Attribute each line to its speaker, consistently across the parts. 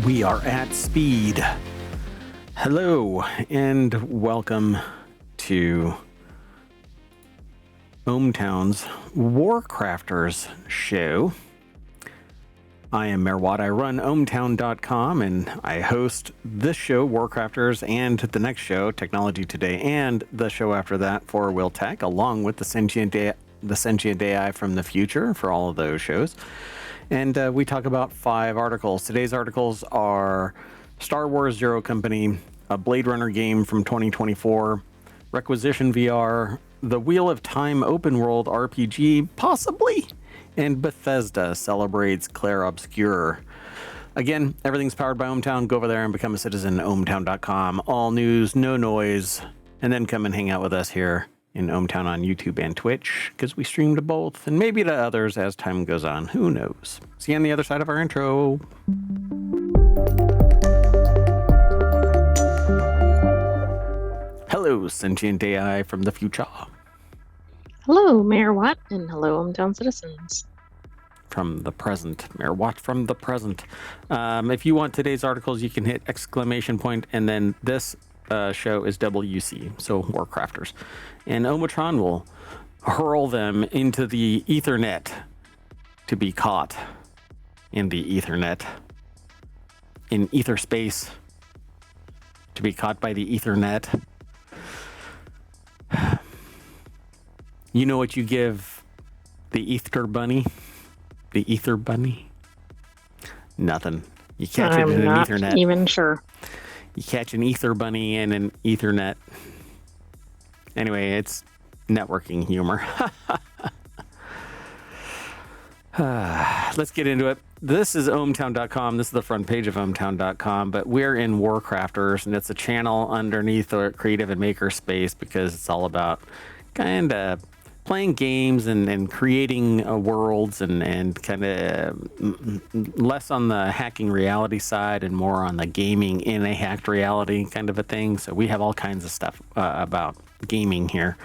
Speaker 1: We are at speed. Hello and welcome to ohmTown's WarCrafters show. I am Merwat. I run ohmtown.com and I host this show, WarCrafters, and the next show, TechnologyToday, and the show after that, FourWheelTech, along with the sentient AI from the future for all of those shows. And we talk about 5 articles. Today's articles are Star Wars Zero Company, a Blade Runner game from 2024, Requisition VR, the Wheel of Time open world RPG, possibly, and Bethesda celebrates Clair Obscur. Again, everything's powered by ohmTown. Go over there and become a citizen, ohmtown.com. All news, no noise, and then come and hang out with us here in ohmTown on YouTube and Twitch, because we stream to both, and maybe to others as time goes on. Who knows? See you on the other side of our intro. Hello, sentient AI from the future.
Speaker 2: Hello, Mayor Watt, and hello, ohmTown citizens.
Speaker 1: From the present, Mayor Watt from the present. If you want today's articles, you can hit exclamation point, and then this show is WC, so WarCrafters. And Omatron will hurl them into the Ethernet to be caught in the Ethernet, in ether space, to be caught by the Ethernet. You know what you give the Ether Bunny? The Ether Bunny? Nothing. You catch it in an Ethernet.
Speaker 2: I'm not even sure.
Speaker 1: You catch an Ether Bunny in an Ethernet. Anyway, it's networking humor. Let's get into it. This is ohmtown.com. This is the front page of ohmtown.com, but we're in WarCrafters, and it's a channel underneath the creative and maker space because it's all about kind of playing games and creating worlds and kind of less on the hacking reality side and more on the gaming in a hacked reality kind of a thing. So we have all kinds of stuff about gaming here.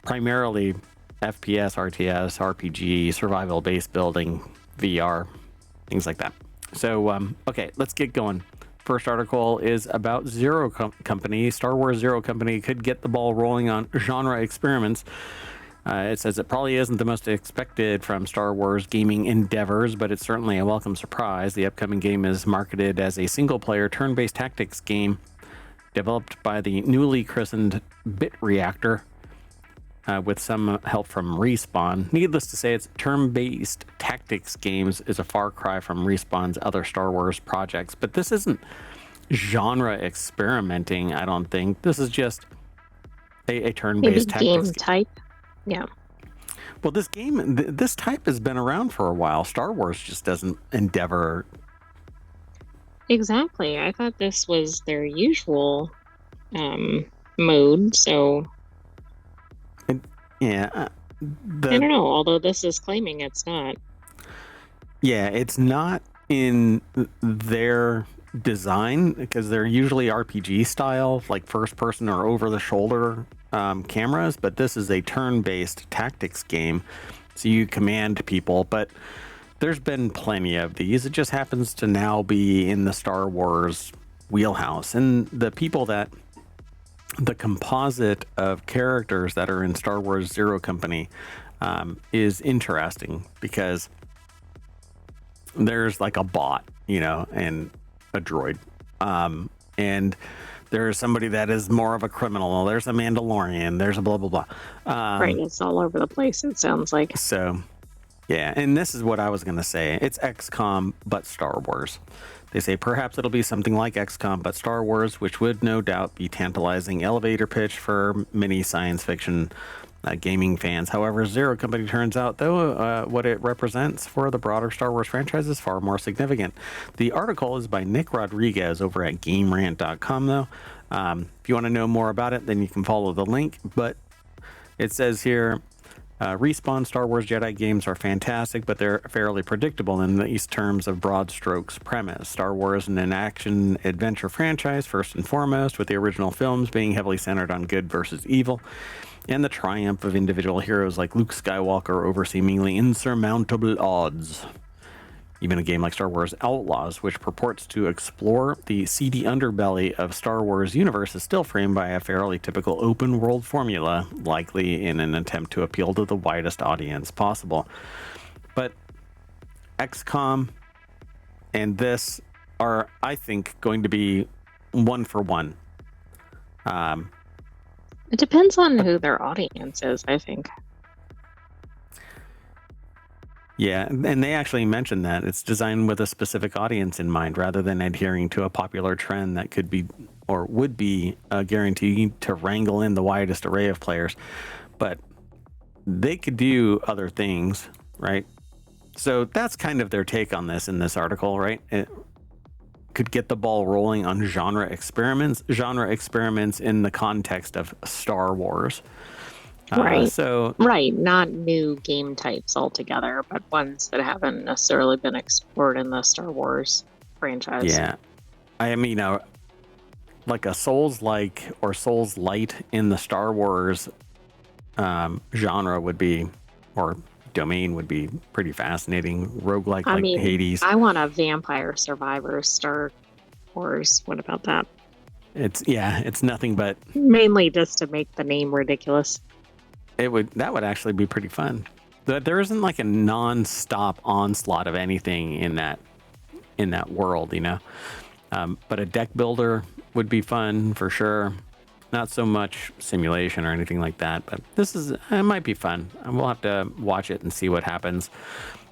Speaker 1: Primarily FPS, RTS, RPG, survival based building, VR, things like that. So, okay, let's get going. First article is about Zero Company. Star Wars Zero Company could get the ball rolling on genre experiments. It says it probably isn't the most expected from Star Wars gaming endeavors, but it's certainly a welcome surprise. The upcoming game is marketed as a single-player turn-based tactics game developed by the newly christened Bit Reactor with some help from Respawn. Needless to say, its turn-based tactics games is a far cry from Respawn's other Star Wars projects, but this isn't genre experimenting, I don't think. This is just a turn-based tactics
Speaker 2: game type. Yeah.
Speaker 1: Well, this game, this type has been around for a while. Star Wars just doesn't endeavor.
Speaker 2: Exactly. I thought this was their usual mode, so...
Speaker 1: Yeah.
Speaker 2: I don't know, although this is claiming it's not.
Speaker 1: Yeah, it's not in their design because they're usually RPG style, like first person or over the shoulder cameras, but this is a turn-based tactics game, so you command people. But there's been plenty of these. It just happens to now be in the Star Wars wheelhouse, and the composite of characters that are in Star Wars Zero Company is interesting because there's like a bot, and a droid, and there's somebody that is more of a criminal. There's a Mandalorian. There's a blah, blah, blah.
Speaker 2: Right. It's all over the place, it sounds like.
Speaker 1: So, yeah. And this is what I was going to say. It's XCOM, but Star Wars. They say perhaps it'll be something like XCOM, but Star Wars, which would no doubt be tantalizing elevator pitch for many science fiction gaming fans. However, Zero Company turns out, though, what it represents for the broader Star Wars franchise is far more significant. The article is by Nick Rodriguez over at GameRant.com, though. If you want to know more about it, then you can follow the link. But it says here, Respawn Star Wars Jedi games are fantastic, but they're fairly predictable in these terms of broad strokes premise. Star Wars is an action-adventure franchise, first and foremost, with the original films being heavily centered on good versus evil, and the triumph of individual heroes like Luke Skywalker over seemingly insurmountable odds. Even a game like Star Wars Outlaws, which purports to explore the seedy underbelly of Star Wars universe, is still framed by a fairly typical open world formula, likely in an attempt to appeal to the widest audience possible. But XCOM and this are, I think, going to be one for one.
Speaker 2: It depends on who their audience is, I think.
Speaker 1: Yeah, and they actually mentioned that it's designed with a specific audience in mind rather than adhering to a popular trend that could be or would be guaranteed to wrangle in the widest array of players. But they could do other things, right? So that's kind of their take on this in this article, right? It could get the ball rolling on genre experiments in the context of Star Wars.
Speaker 2: Right.
Speaker 1: So
Speaker 2: right, not new game types altogether, but ones that haven't necessarily been explored in the Star Wars franchise.
Speaker 1: Yeah, I mean, like a Souls-like or Souls-light in the Star Wars genre would be, or domain would be pretty fascinating. Roguelike like Hades.
Speaker 2: I want a Vampire Survivors Star Wars. What about that?
Speaker 1: It's nothing but
Speaker 2: mainly just to make the name ridiculous.
Speaker 1: That would actually be pretty fun. There isn't like a non-stop onslaught of anything in that world, you know. But a deck builder would be fun for sure. Not so much simulation or anything like that, but it might be fun. We'll have to watch it and see what happens.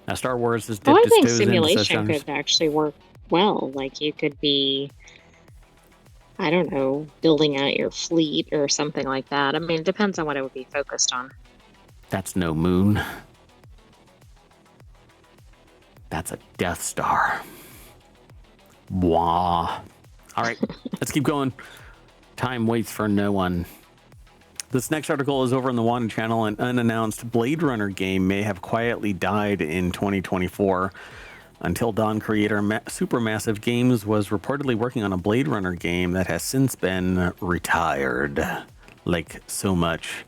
Speaker 1: Now, Star Wars has dipped its toes into such
Speaker 2: simulation could actually work well. Like you could be, I don't know, building out your fleet or something like that. I mean, it depends on what it would be focused on.
Speaker 1: That's no moon. That's a Death Star. Wah. All right, let's keep going. Time waits for no one. This next article is over on the Wanted channel. An unannounced Blade Runner game may have quietly died in 2024. Until Dawn creator Supermassive Games was reportedly working on a Blade Runner game that has since been retired. Like so much.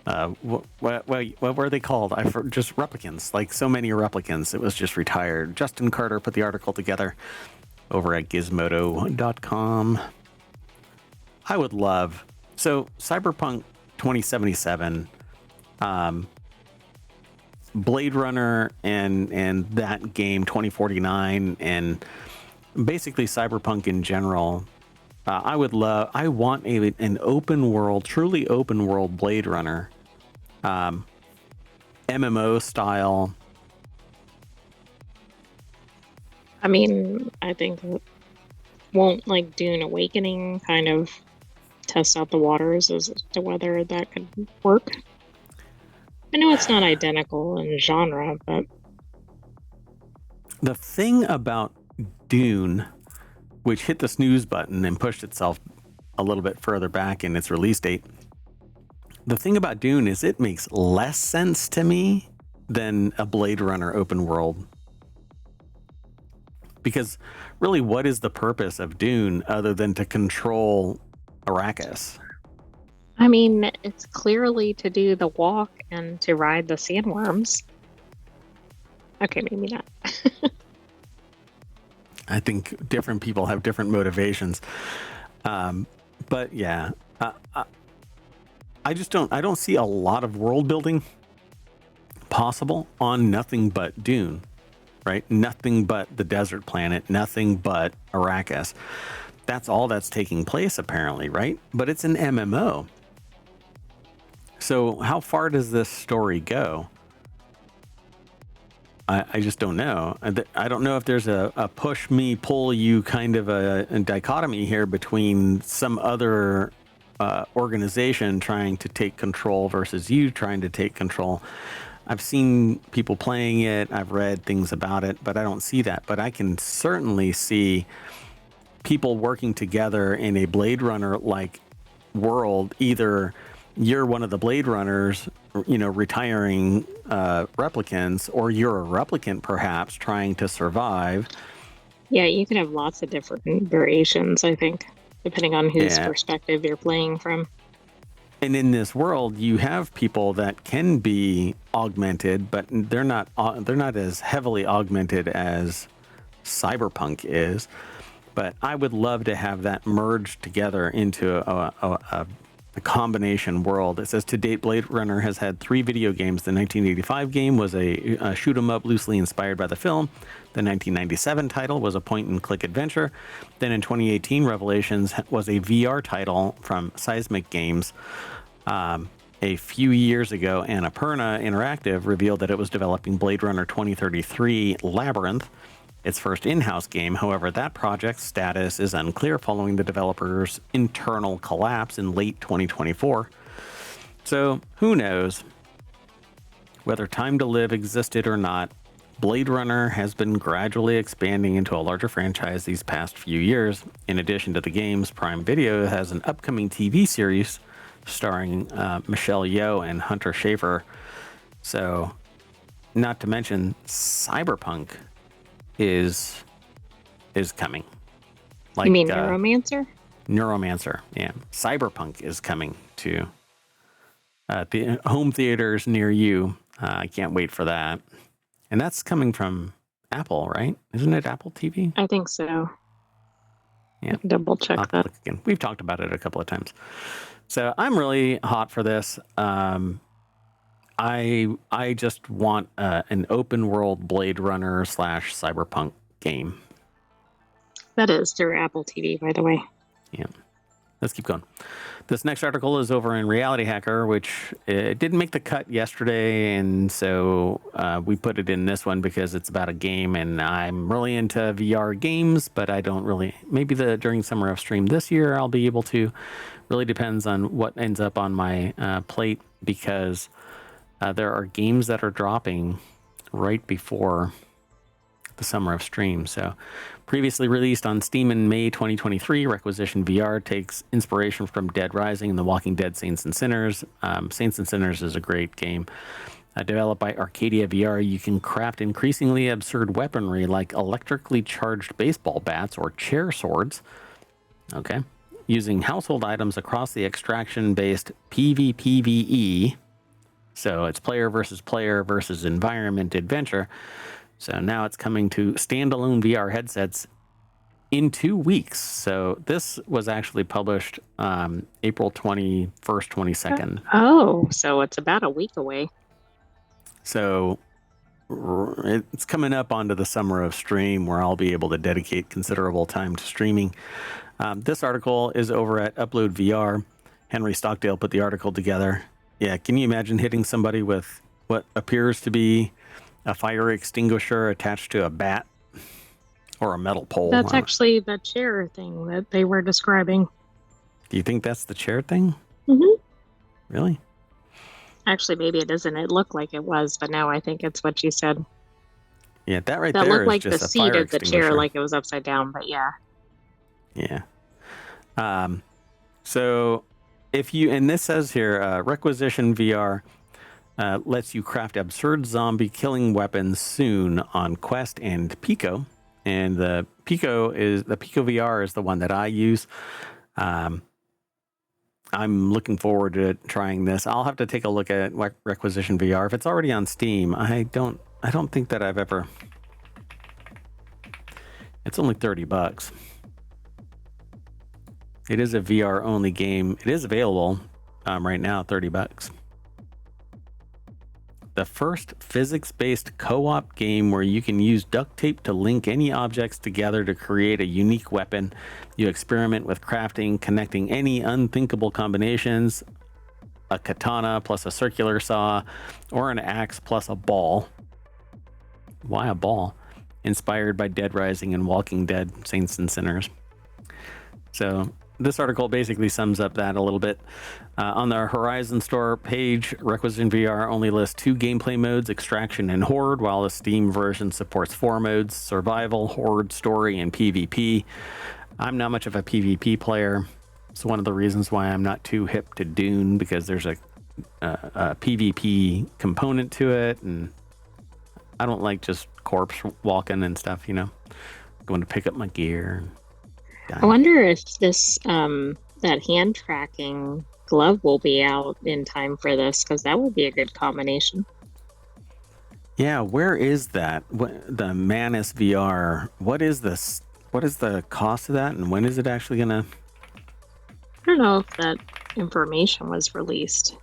Speaker 1: What were they called? Just replicants. Like so many replicants. It was just retired. Justin Carter put the article together over at gizmodo.com. I would love... So, Cyberpunk 2077... Blade Runner and that game 2049 and basically Cyberpunk in general. I want an open world, truly open world Blade Runner, MMO style.
Speaker 2: I mean, I think won't like Dune Awakening kind of test out the waters as to whether that could work. I know it's not identical in genre, but
Speaker 1: the thing about Dune, which hit the snooze button and pushed itself a little bit further back in its release date, the thing about Dune is it makes less sense to me than a Blade Runner open world. Because really, what is the purpose of Dune other than to control Arrakis?
Speaker 2: I mean, it's clearly to do the walk and to ride the sandworms. Okay, maybe not.
Speaker 1: I think different people have different motivations. But yeah, I don't see a lot of world building possible on nothing but Dune, right? Nothing but the desert planet, nothing but Arrakis. That's all that's taking place apparently, right? But it's an MMO. So how far does this story go? I just don't know. I don't know if there's a push me, pull you kind of a dichotomy here between some other organization trying to take control versus you trying to take control. I've seen people playing it. I've read things about it, but I don't see that. But I can certainly see people working together in a Blade Runner-like world. Either you're one of the Blade Runners, retiring replicants, or you're a replicant perhaps trying to survive.
Speaker 2: Yeah, you can have lots of different variations, I think, depending on whose perspective you're playing from.
Speaker 1: And in this world, you have people that can be augmented, but they're not as heavily augmented as Cyberpunk is. But I would love to have that merged together into a combination world. It says to date, Blade Runner has had 3 video games. The 1985 game was a shoot 'em up loosely inspired by the film. The 1997 title was a point and click adventure. Then in 2018, Revelations was a VR title from Seismic Games. A few years ago, Annapurna Interactive revealed that it was developing Blade Runner 2033 Labyrinth, its first in-house game. However, that project's status is unclear following the developer's internal collapse in late 2024. So who knows whether Time to Live existed or not. Blade Runner has been gradually expanding into a larger franchise these past few years. In addition to the games, Prime Video has an upcoming TV series starring Michelle Yeoh and Hunter Schafer. So, not to mention, Cyberpunk is coming.
Speaker 2: Like, you mean Neuromancer?
Speaker 1: Neuromancer, yeah. Cyberpunk is coming to the home theaters near you. I can't wait for that. And that's coming from Apple, right? Isn't it Apple TV?
Speaker 2: I think so.
Speaker 1: Yeah.
Speaker 2: Double check that.
Speaker 1: Again. We've talked about it a couple of times. So I'm really hot for this. I just want an open world Blade Runner / Cyberpunk game.
Speaker 2: That is through Apple TV, by the way.
Speaker 1: Yeah. Let's keep going. This next article is over in Reality Hacker, which didn't make the cut yesterday, and so we put it in this one because it's about a game, and I'm really into VR games, but I don't really. Maybe during Summer of Stream this year, I'll be able to. Really depends on what ends up on my plate, because there are games that are dropping right before the Summer of Stream. So previously released on Steam in May 2023, Requisition VR takes inspiration from Dead Rising and The Walking Dead Saints and Sinners. Saints and Sinners is a great game. Developed by Arcadia VR, you can craft increasingly absurd weaponry like electrically charged baseball bats or chair swords. Okay. Using household items across the extraction-based PvPvE. So it's player versus environment adventure. So now it's coming to standalone VR headsets in 2 weeks. So this was actually published April 21st, 22nd.
Speaker 2: Oh, so it's about a week away.
Speaker 1: So it's coming up onto the Summer of Stream, where I'll be able to dedicate considerable time to streaming. This article is over at Upload VR. Henry Stockdale put the article together. Yeah, can you imagine hitting somebody with what appears to be a fire extinguisher attached to a bat or a metal pole?
Speaker 2: That's actually the chair thing that they were describing.
Speaker 1: Do you think that's the chair thing?
Speaker 2: Mm-hmm.
Speaker 1: Really?
Speaker 2: Actually, maybe it isn't. It looked like it was, but now I think it's what you said.
Speaker 1: Yeah, that right
Speaker 2: that
Speaker 1: there
Speaker 2: looked
Speaker 1: is
Speaker 2: like
Speaker 1: just
Speaker 2: the
Speaker 1: a
Speaker 2: seat
Speaker 1: fire
Speaker 2: of the chair, like it was upside down, but yeah.
Speaker 1: Yeah. So if you, and this says here, Requisition VR lets you craft absurd zombie killing weapons soon on Quest and Pico. And the Pico VR is the one that I use. I'm looking forward to trying this. I'll have to take a look at Requisition VR. If it's already on Steam, I don't think that I've ever. It's only $30. It is a VR only game. It is available right now, $30. The first physics-based co-op game where you can use duct tape to link any objects together to create a unique weapon. You experiment with crafting, connecting any unthinkable combinations, a katana plus a circular saw, or an axe plus a ball. Why a ball? Inspired by Dead Rising and Walking Dead, Saints and Sinners. So this article basically sums up that a little bit. On the Horizon Store page, Requisition VR only lists 2 gameplay modes, Extraction and Horde, while the Steam version supports 4 modes, Survival, Horde, Story, and PvP. I'm not much of a PvP player. It's one of the reasons why I'm not too hip to Dune, because there's a PvP component to it, and I don't like just corpse walking and stuff, going to pick up my gear.
Speaker 2: I wonder if this that hand tracking glove will be out in time for this, because that would be a good combination.
Speaker 1: Yeah, where is that? The Manus VR? What is this? What is the cost of that, and when is it actually gonna?
Speaker 2: I don't know if that information was released.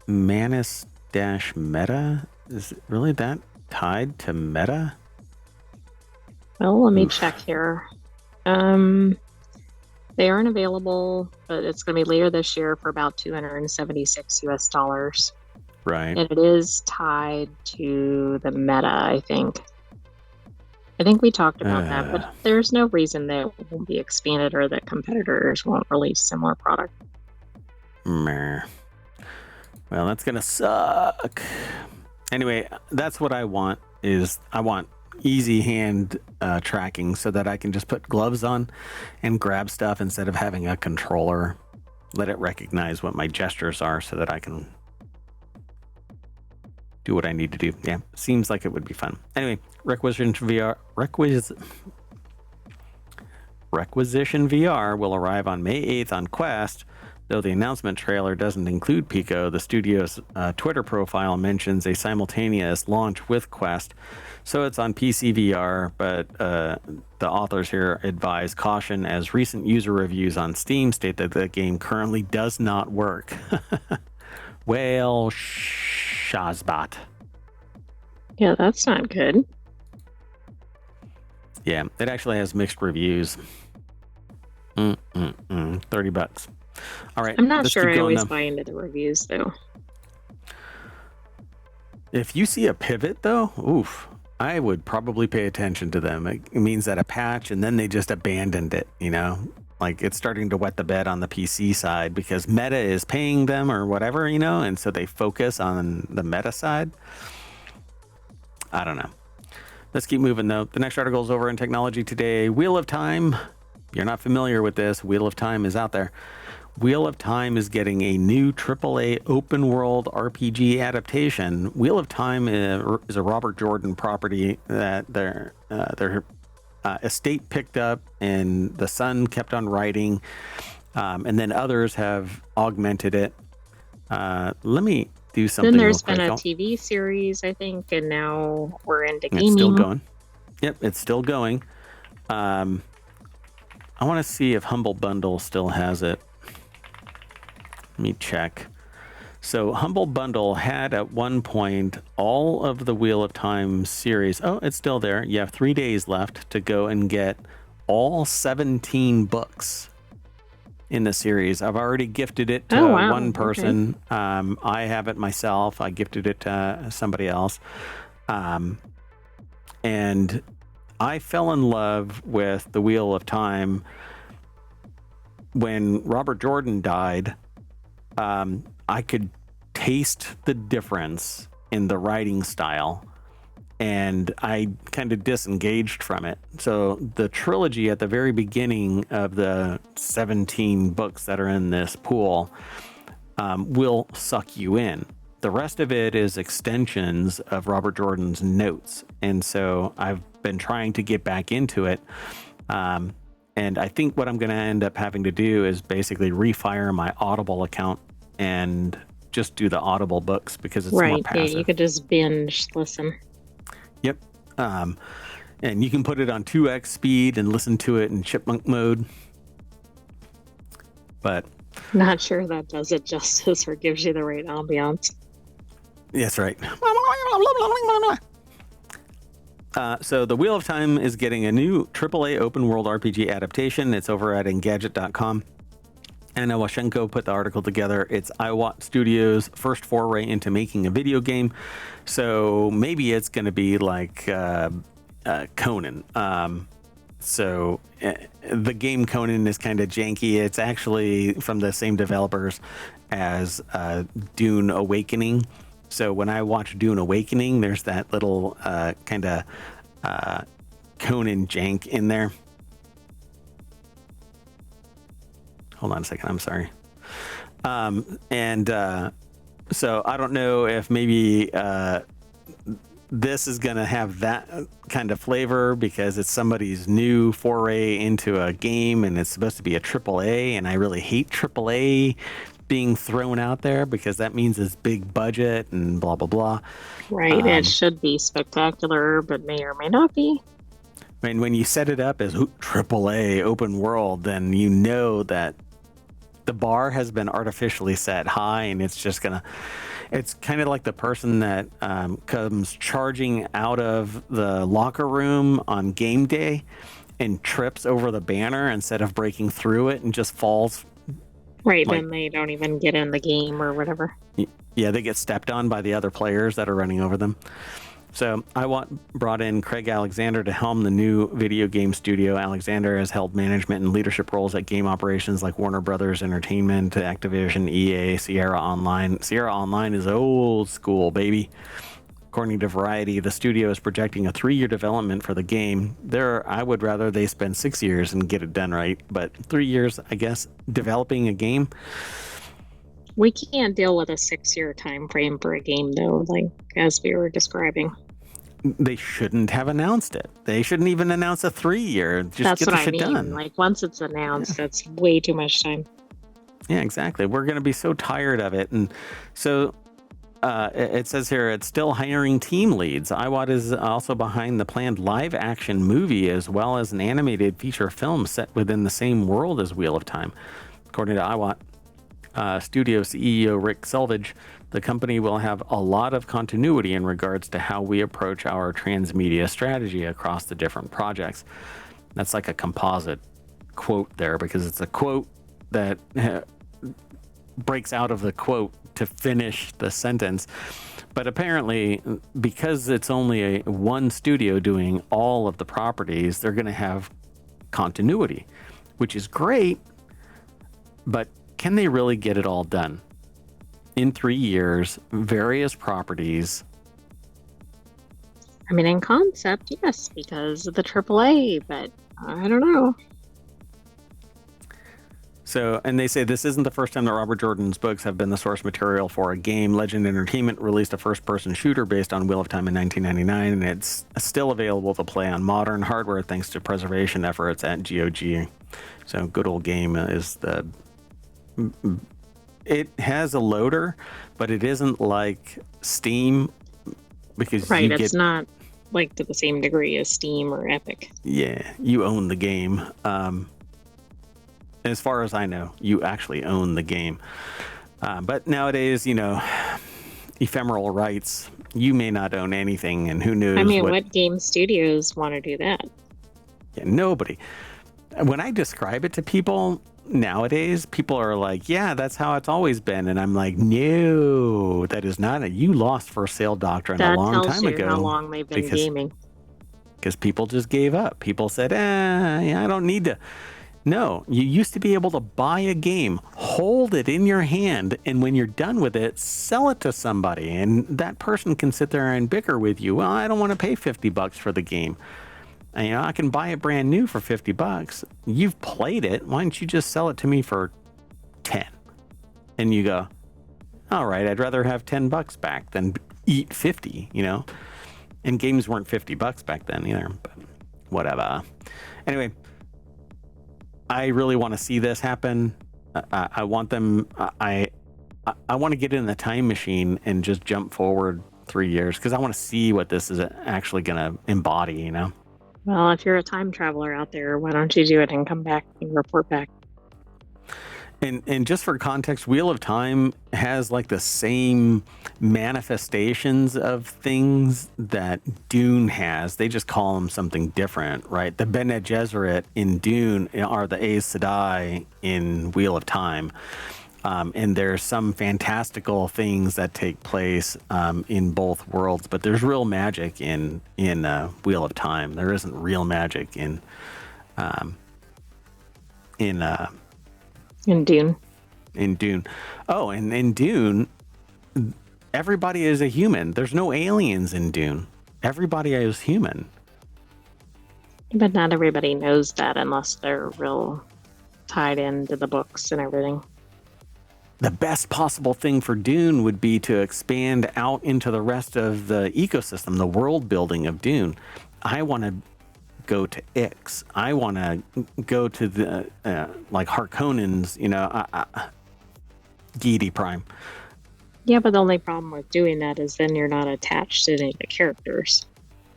Speaker 1: Manus dash Meta, is it really that tied to Meta?
Speaker 2: Well, let me
Speaker 1: Oof.
Speaker 2: check here. They aren't available, but it's going to be later this year for about 276 US dollars.
Speaker 1: Right.
Speaker 2: And it is tied to the Meta, I think. I think we talked about that, but there's no reason that it won't be expanded or that competitors won't release similar product.
Speaker 1: Meh. Well, that's gonna suck. Anyway, that's what I want. I want easy hand tracking so that I can just put gloves on and grab stuff instead of having a controller. Let it recognize what my gestures are so that I can do what I need to do. Yeah, seems like it would be fun. Anyway, Requisition VR will arrive on May 8th on Quest. Though the announcement trailer doesn't include Pico, the studio's Twitter profile mentions a simultaneous launch with Quest. So it's on PC VR, but the authors here advise caution as recent user reviews on Steam state that the game currently does not work. Well, Shazbot.
Speaker 2: Yeah, that's not good.
Speaker 1: Yeah, it actually has mixed reviews. $30. All right.
Speaker 2: I'm not
Speaker 1: let's
Speaker 2: sure
Speaker 1: keep
Speaker 2: I
Speaker 1: going,
Speaker 2: always
Speaker 1: though.
Speaker 2: buy into the reviews, though.
Speaker 1: If you see a pivot, though, oof, I would probably pay attention to them. It means that a patch and then they just abandoned it, you know? Like it's starting to wet the bed on the PC side because Meta is paying them or whatever, you know? And so they focus on the Meta side. I don't know. Let's keep moving, though. The next article is over in Technology Today. Wheel of Time. You're not familiar with this. Wheel of Time is out there. Wheel of Time is getting a new AAA open world RPG adaptation. Wheel of Time is a Robert Jordan property that their estate picked up and the son kept on writing, and then others have augmented it. Let me do something.
Speaker 2: Then there's
Speaker 1: real
Speaker 2: been
Speaker 1: quick.
Speaker 2: a TV series, I think, and now we're into gaming.
Speaker 1: It's still going. Yep, it's still going. I want to see if Humble Bundle still has it. Let me check. So Humble Bundle had at one point all of the Wheel of Time series. Oh, it's still there. You have 3 days left to go and get all 17 books in the series. I've already gifted it to one person. Okay. I have it myself. I gifted it to somebody else. And I fell in love with the Wheel of Time when Robert Jordan died. I could taste the difference in the writing style, and I kind of disengaged from it. So the trilogy at the very beginning of the 17 books that are in this pool will suck you in. The rest of it is extensions of Robert Jordan's notes. And so I've been trying to get back into it. And I think what I'm going to end up having to do is basically refire my Audible account and just do the Audible books because it's more passive.
Speaker 2: Yeah, you could just binge listen.
Speaker 1: Yep. And you can put it on 2x speed and listen to it in chipmunk mode. But
Speaker 2: not sure that does it justice or gives you the right ambiance.
Speaker 1: That's right. So the Wheel of Time is getting a new AAA open world RPG adaptation. It's over at Engadget.com. Anna Washenko put the article together. It's iWatt Studios' first foray into making a video game. So maybe it's going to be like Conan. So the game Conan is kind of janky. It's actually from the same developers as Dune Awakening. So when I watch Dune Awakening, there's that little kind of Conan jank in there. Hold on a second. I'm sorry. So I don't know if maybe this is going to have that kind of flavor because it's somebody's new foray into a game and it's supposed to be a AAA, and I really hate AAA being thrown out there because that means it's big budget and blah blah blah.
Speaker 2: Right. It should be spectacular, but may or may not be.
Speaker 1: And when you set it up as AAA open world, then you know that the bar has been artificially set high, and it's just gonna. It's kind of like the person that comes charging out of the locker room on game day and trips over the banner instead of breaking through it and just falls.
Speaker 2: Right, then they don't even get in the game or whatever.
Speaker 1: Yeah, they get stepped on by the other players that are running over them. So brought in Craig Alexander to helm the new video game studio. Alexander has held management and leadership roles at game operations like Warner Brothers Entertainment, Activision, EA, Sierra Online. Sierra Online is old school, baby. According to Variety, the studio is projecting a 3-year development for the game. I would rather they spend 6 years and get it done right, but 3 years, I guess, developing a game.
Speaker 2: We can't deal with a 6-year time frame for a game, though, like as we were describing.
Speaker 1: They shouldn't have announced it. They shouldn't even announce a 3-year. Just
Speaker 2: that's
Speaker 1: get
Speaker 2: what
Speaker 1: the shit
Speaker 2: I mean.
Speaker 1: done.
Speaker 2: Like once it's announced, that's way too much time.
Speaker 1: Yeah, exactly. We're going to be so tired of it, and so it says here it's still hiring team leads. iWatt is also behind the planned live-action movie as well as an animated feature film set within the same world as Wheel of Time, according to iWatt. Studio CEO Rick Selvage, the company will have a lot of continuity in regards to how we approach our transmedia strategy across the different projects. That's like a composite quote there because it's a quote that breaks out of the quote to finish the sentence. But apparently, because it's only one studio doing all of the properties, they're going to have continuity, which is great, but can they really get it all done? In 3 years, various properties.
Speaker 2: I mean, in concept, yes, because of the AAA, but I don't know.
Speaker 1: So, and they say this isn't the first time that Robert Jordan's books have been the source material for a game. Legend Entertainment released a first-person shooter based on Wheel of Time in 1999, and it's still available to play on modern hardware thanks to preservation efforts at GOG. So, good old game is the... It has a loader, but it isn't like Steam because
Speaker 2: right, it's not like to the same degree as Steam or Epic.
Speaker 1: Yeah, you own the game. As far as I know, you actually own the game. But nowadays, ephemeral rights, you may not own anything, and who knows?
Speaker 2: I mean, what game studios want to do that?
Speaker 1: Yeah, nobody. When I describe it to people nowadays, people are like, yeah, that's how it's always been. And I'm like, no, that is not you lost for sale doctrine a long time ago.
Speaker 2: How long they've been gaming.
Speaker 1: Because people just gave up. People said, I don't need to. No, you used to be able to buy a game, hold it in your hand, and when you're done with it, sell it to somebody. And that person can sit there and bicker with you. Well, I don't want to pay $50 for the game. And, I can buy it brand new for $50. You've played it. Why don't you just sell it to me for 10? And you go, all right, I'd rather have $10 back than eat 50, And games weren't $50 back then either, but whatever. Anyway, I really want to see this happen. I want them. I want to get in the time machine and just jump forward 3 years because I want to see what this is actually going to embody.
Speaker 2: Well, if you're a time traveler out there, why don't you do it and come back and report back?
Speaker 1: And just for context, Wheel of Time has like the same manifestations of things that Dune has. They just call them something different, right? The Bene Gesserit in Dune are the Aes Sedai in Wheel of Time. And there's some fantastical things that take place in both worlds, but there's real magic in Wheel of Time. There isn't real magic in
Speaker 2: Dune.
Speaker 1: In Dune. Oh, and in Dune, everybody is a human. There's no aliens in Dune. Everybody is human.
Speaker 2: But not everybody knows that unless they're real tied into the books and everything.
Speaker 1: the best possible thing for Dune would be to expand out into the rest of the ecosystem, the world building of Dune. I want to go to Ix. I want to go to the like Harkonnens, Geedy Prime.
Speaker 2: Yeah, but the only problem with doing that is then you're not attached to any of the characters.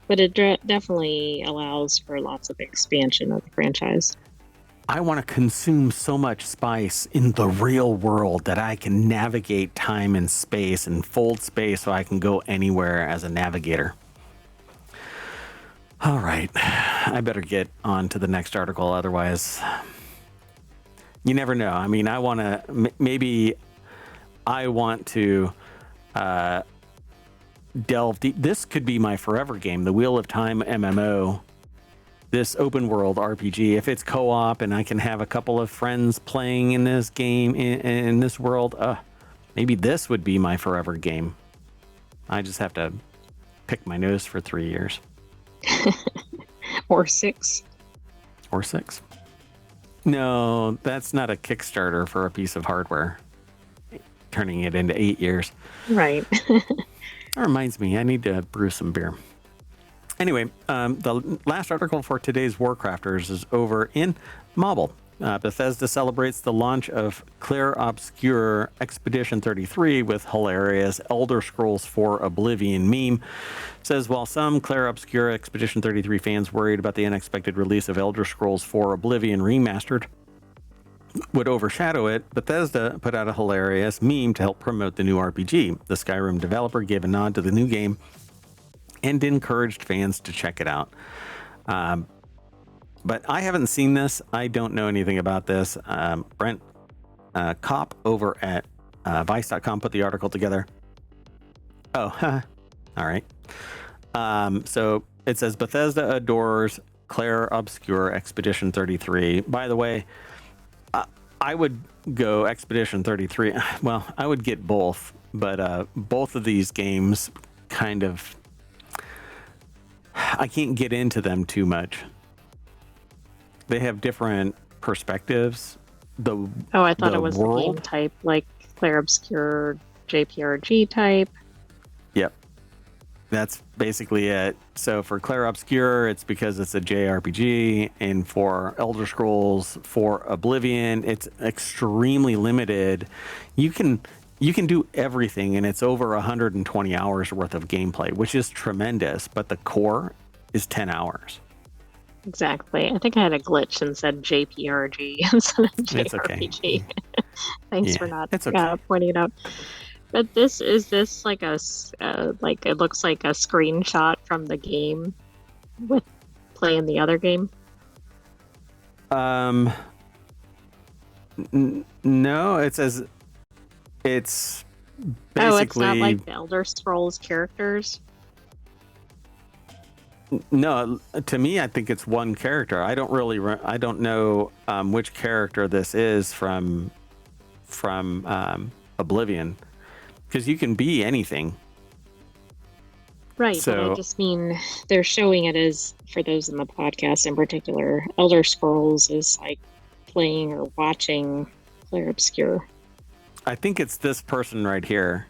Speaker 2: But it definitely allows for lots of expansion of the franchise.
Speaker 1: I want to consume so much spice in the real world that I can navigate time and space and fold space so I can go anywhere as a navigator. All right, I better get on to the next article. Otherwise, you never know. I mean, maybe I want to delve deep. This could be my forever game, the Wheel of Time MMO. This open world RPG, if it's co-op and I can have a couple of friends playing in this game in this world, maybe this would be my forever game. I just have to pick my nose for 3 years.
Speaker 2: Or 6.
Speaker 1: Or 6. No, that's not a Kickstarter for a piece of hardware. Turning it into 8 years.
Speaker 2: Right.
Speaker 1: That reminds me, I need to brew some beer. Anyway, the last article for today's WarCrafters is over in Mobile. Bethesda celebrates the launch of Clair Obscur Expedition 33 with hilarious Elder Scrolls 4 Oblivion meme. It says, while some Clair Obscur Expedition 33 fans worried about the unexpected release of Elder Scrolls 4 Oblivion Remastered would overshadow it, Bethesda put out a hilarious meme to help promote the new RPG. The Skyrim developer gave a nod to the new game and encouraged fans to check it out. But I haven't seen this. I don't know anything about this. Brent Kopp over at Vice.com put the article together. Oh, all right. So it says Bethesda adores Clair Obscur Expedition 33. By the way, I would go Expedition 33. Well, I would get both, but both of these games kind of, I can't get into them too much. They have different perspectives.
Speaker 2: I thought it was the game type, like Clair Obscur JPRG type.
Speaker 1: Yep. That's basically it. So for Clair Obscur, it's because it's a JRPG, and for Elder Scrolls, for Oblivion, it's extremely limited. You can do everything, and it's over 120 hours worth of gameplay, which is tremendous, but the core is 10 hours.
Speaker 2: Exactly. I think I had a glitch and said JPRG instead of JRPG.
Speaker 1: It's okay.
Speaker 2: Thanks for not
Speaker 1: okay.
Speaker 2: pointing it out. But is this like like it looks like a screenshot from the game with playing the other game?
Speaker 1: No, it says it's basically.
Speaker 2: Oh, it's not like the Elder Scrolls characters.
Speaker 1: No, to me, I think it's one character. I don't know which character this is from Oblivion, because you can be anything.
Speaker 2: Right,
Speaker 1: so,
Speaker 2: but I just mean they're showing it as, for those in the podcast in particular, Elder Scrolls is like playing or watching Clair Obscur.
Speaker 1: I think it's this person right here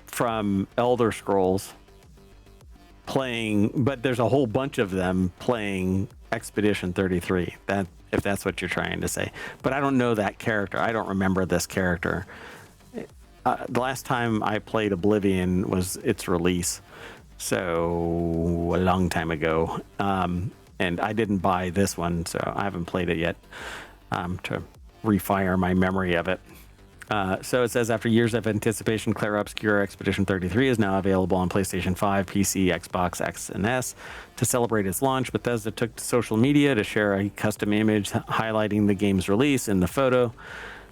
Speaker 1: from Elder Scrolls playing, but there's a whole bunch of them playing Expedition 33. That, if that's what you're trying to say. But I don't know that character. I don't remember this character. The last time I played Oblivion was its release, so a long time ago. And I didn't buy this one, so I haven't played it yet to refire my memory of it. So it says, after years of anticipation, Clair Obscur Expedition 33 is now available on PlayStation 5, PC, Xbox X, and S. To celebrate its launch, Bethesda took to social media to share a custom image highlighting the game's release. In the photo,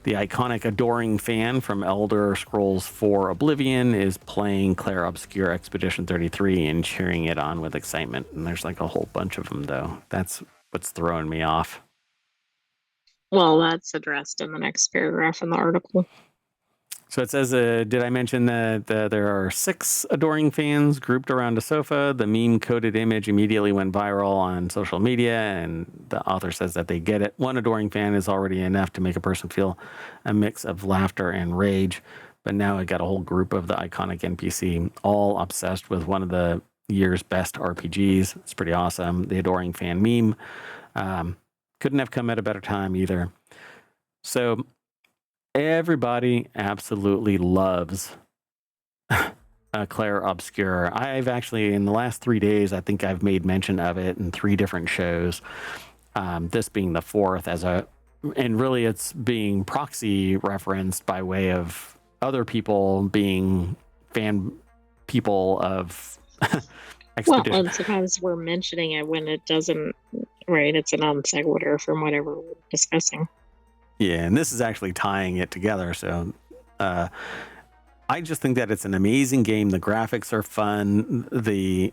Speaker 1: the iconic adoring fan from Elder Scrolls 4 Oblivion is playing Clair Obscur Expedition 33 and cheering it on with excitement. And there's like a whole bunch of them, though. That's what's throwing me off.
Speaker 2: Well, that's addressed in the next paragraph in the article.
Speaker 1: So it says, did I mention that there are 6 adoring fans grouped around a sofa? The meme-coded image immediately went viral on social media, and the author says that they get it. One adoring fan is already enough to make a person feel a mix of laughter and rage, but now it got a whole group of the iconic NPC, all obsessed with one of the year's best RPGs. It's pretty awesome. The adoring fan meme couldn't have come at a better time either. So everybody absolutely loves Claire Obscure. I've actually, in the last 3 days, I think I've made mention of it in 3 different shows. This being the 4th and really it's being proxy referenced by way of other people being fan people of
Speaker 2: Well,
Speaker 1: Expedition.
Speaker 2: and sometimes we're mentioning it when it doesn't, right? It's a non sequitur from whatever we're discussing.
Speaker 1: Yeah, and this is actually tying it together. So I just think that it's an amazing game. The graphics are fun. The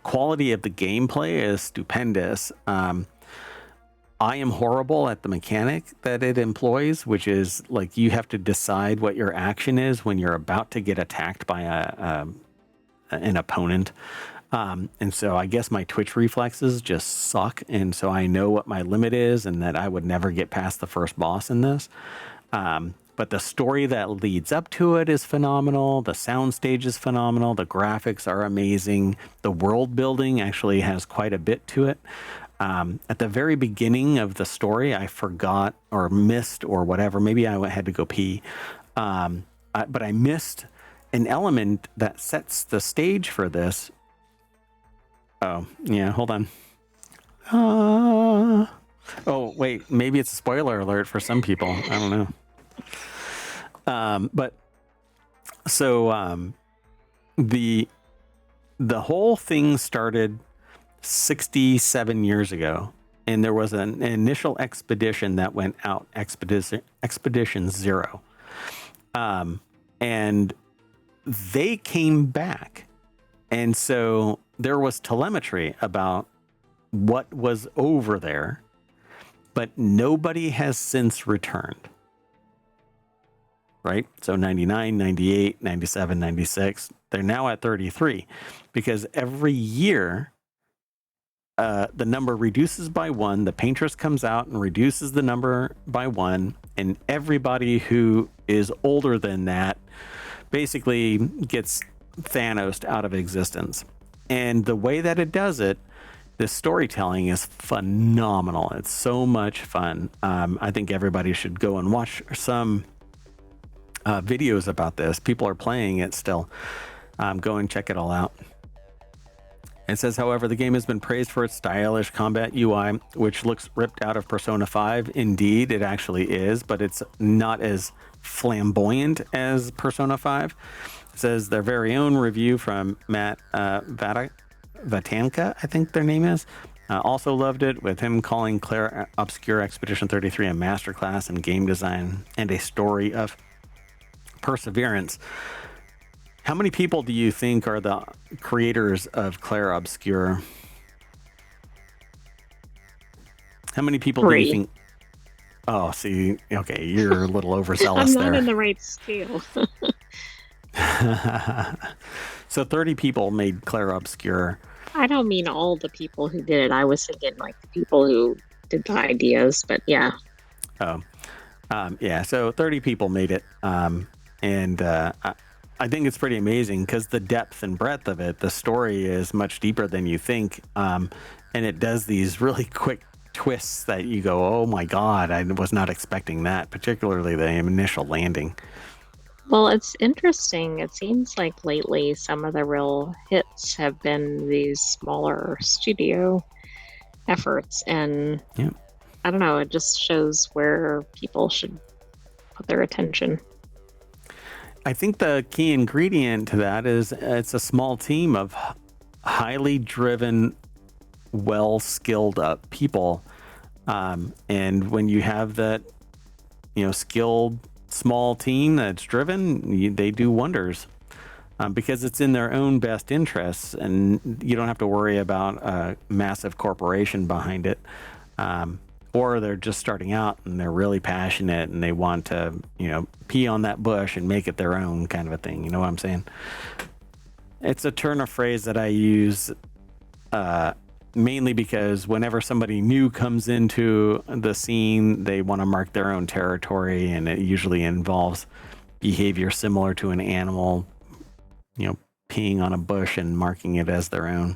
Speaker 1: quality of the gameplay is stupendous. I am horrible at the mechanic that it employs, which is like you have to decide what your action is when you're about to get attacked by an opponent. And so I guess my twitch reflexes just suck. And so I know what my limit is and that I would never get past the first boss in this. But the story that leads up to it is phenomenal. The soundstage is phenomenal. The graphics are amazing. The world building actually has quite a bit to it. At the very beginning of the story, I forgot or missed or whatever. Maybe I had to go pee. But I missed an element that sets the stage for this. Oh, yeah, hold on. Oh, wait, maybe it's a spoiler alert for some people. I don't know. But so the whole thing started 67 years ago, and there was an initial expedition that went out, Expedition Zero. And they came back. And so there was telemetry about what was over there, but nobody has since returned. Right? So 99, 98, 97, 96, they're now at 33 because every year the number reduces by 1. The paintress comes out and reduces the number by 1. And everybody who is older than that basically gets Thanos out of existence. And the way that it does it, the storytelling is phenomenal. It's so much fun. I think everybody should go and watch some videos about this. People are playing it still. Go and check it all out. It says, however, the game has been praised for its stylish combat UI, which looks ripped out of Persona 5. Indeed, it actually is, but it's not as flamboyant as Persona 5. It says their very own review from Matt Vatanka, I think their name is, also loved it, with him calling Claire Obscure Expedition 33 a masterclass in game design and a story of perseverance. How many people do you think are the creators of Claire Obscure? How many people do you think? Oh, see, okay, you're a little overzealous there.
Speaker 2: I'm not in the right scale.
Speaker 1: So 30 people made Claire Obscure.
Speaker 2: I don't mean all the people who did it. I was thinking like the people who did the ideas, but yeah.
Speaker 1: Oh, yeah. So 30 people made it. And I think it's pretty amazing because the depth and breadth of it, the story is much deeper than you think. And it does these really quick twists that you go, oh my God, I was not expecting that, particularly the initial landing.
Speaker 2: Well, it's interesting. It seems like lately some of the real hits have been these smaller studio efforts. And
Speaker 1: yeah.
Speaker 2: I don't know, it just shows where people should put their attention.
Speaker 1: I think the key ingredient to that is it's a small team of highly driven, well-skilled up people. And when you have that, skilled small team that's driven, they do wonders because it's in their own best interests, and you don't have to worry about a massive corporation behind it. or they're just starting out and they're really passionate and they want to, pee on that bush and make it their own kind of a thing. You know what I'm saying? It's a turn of phrase that I use mainly because whenever somebody new comes into the scene, they want to mark their own territory, and it usually involves behavior similar to an animal, peeing on a bush and marking it as their own.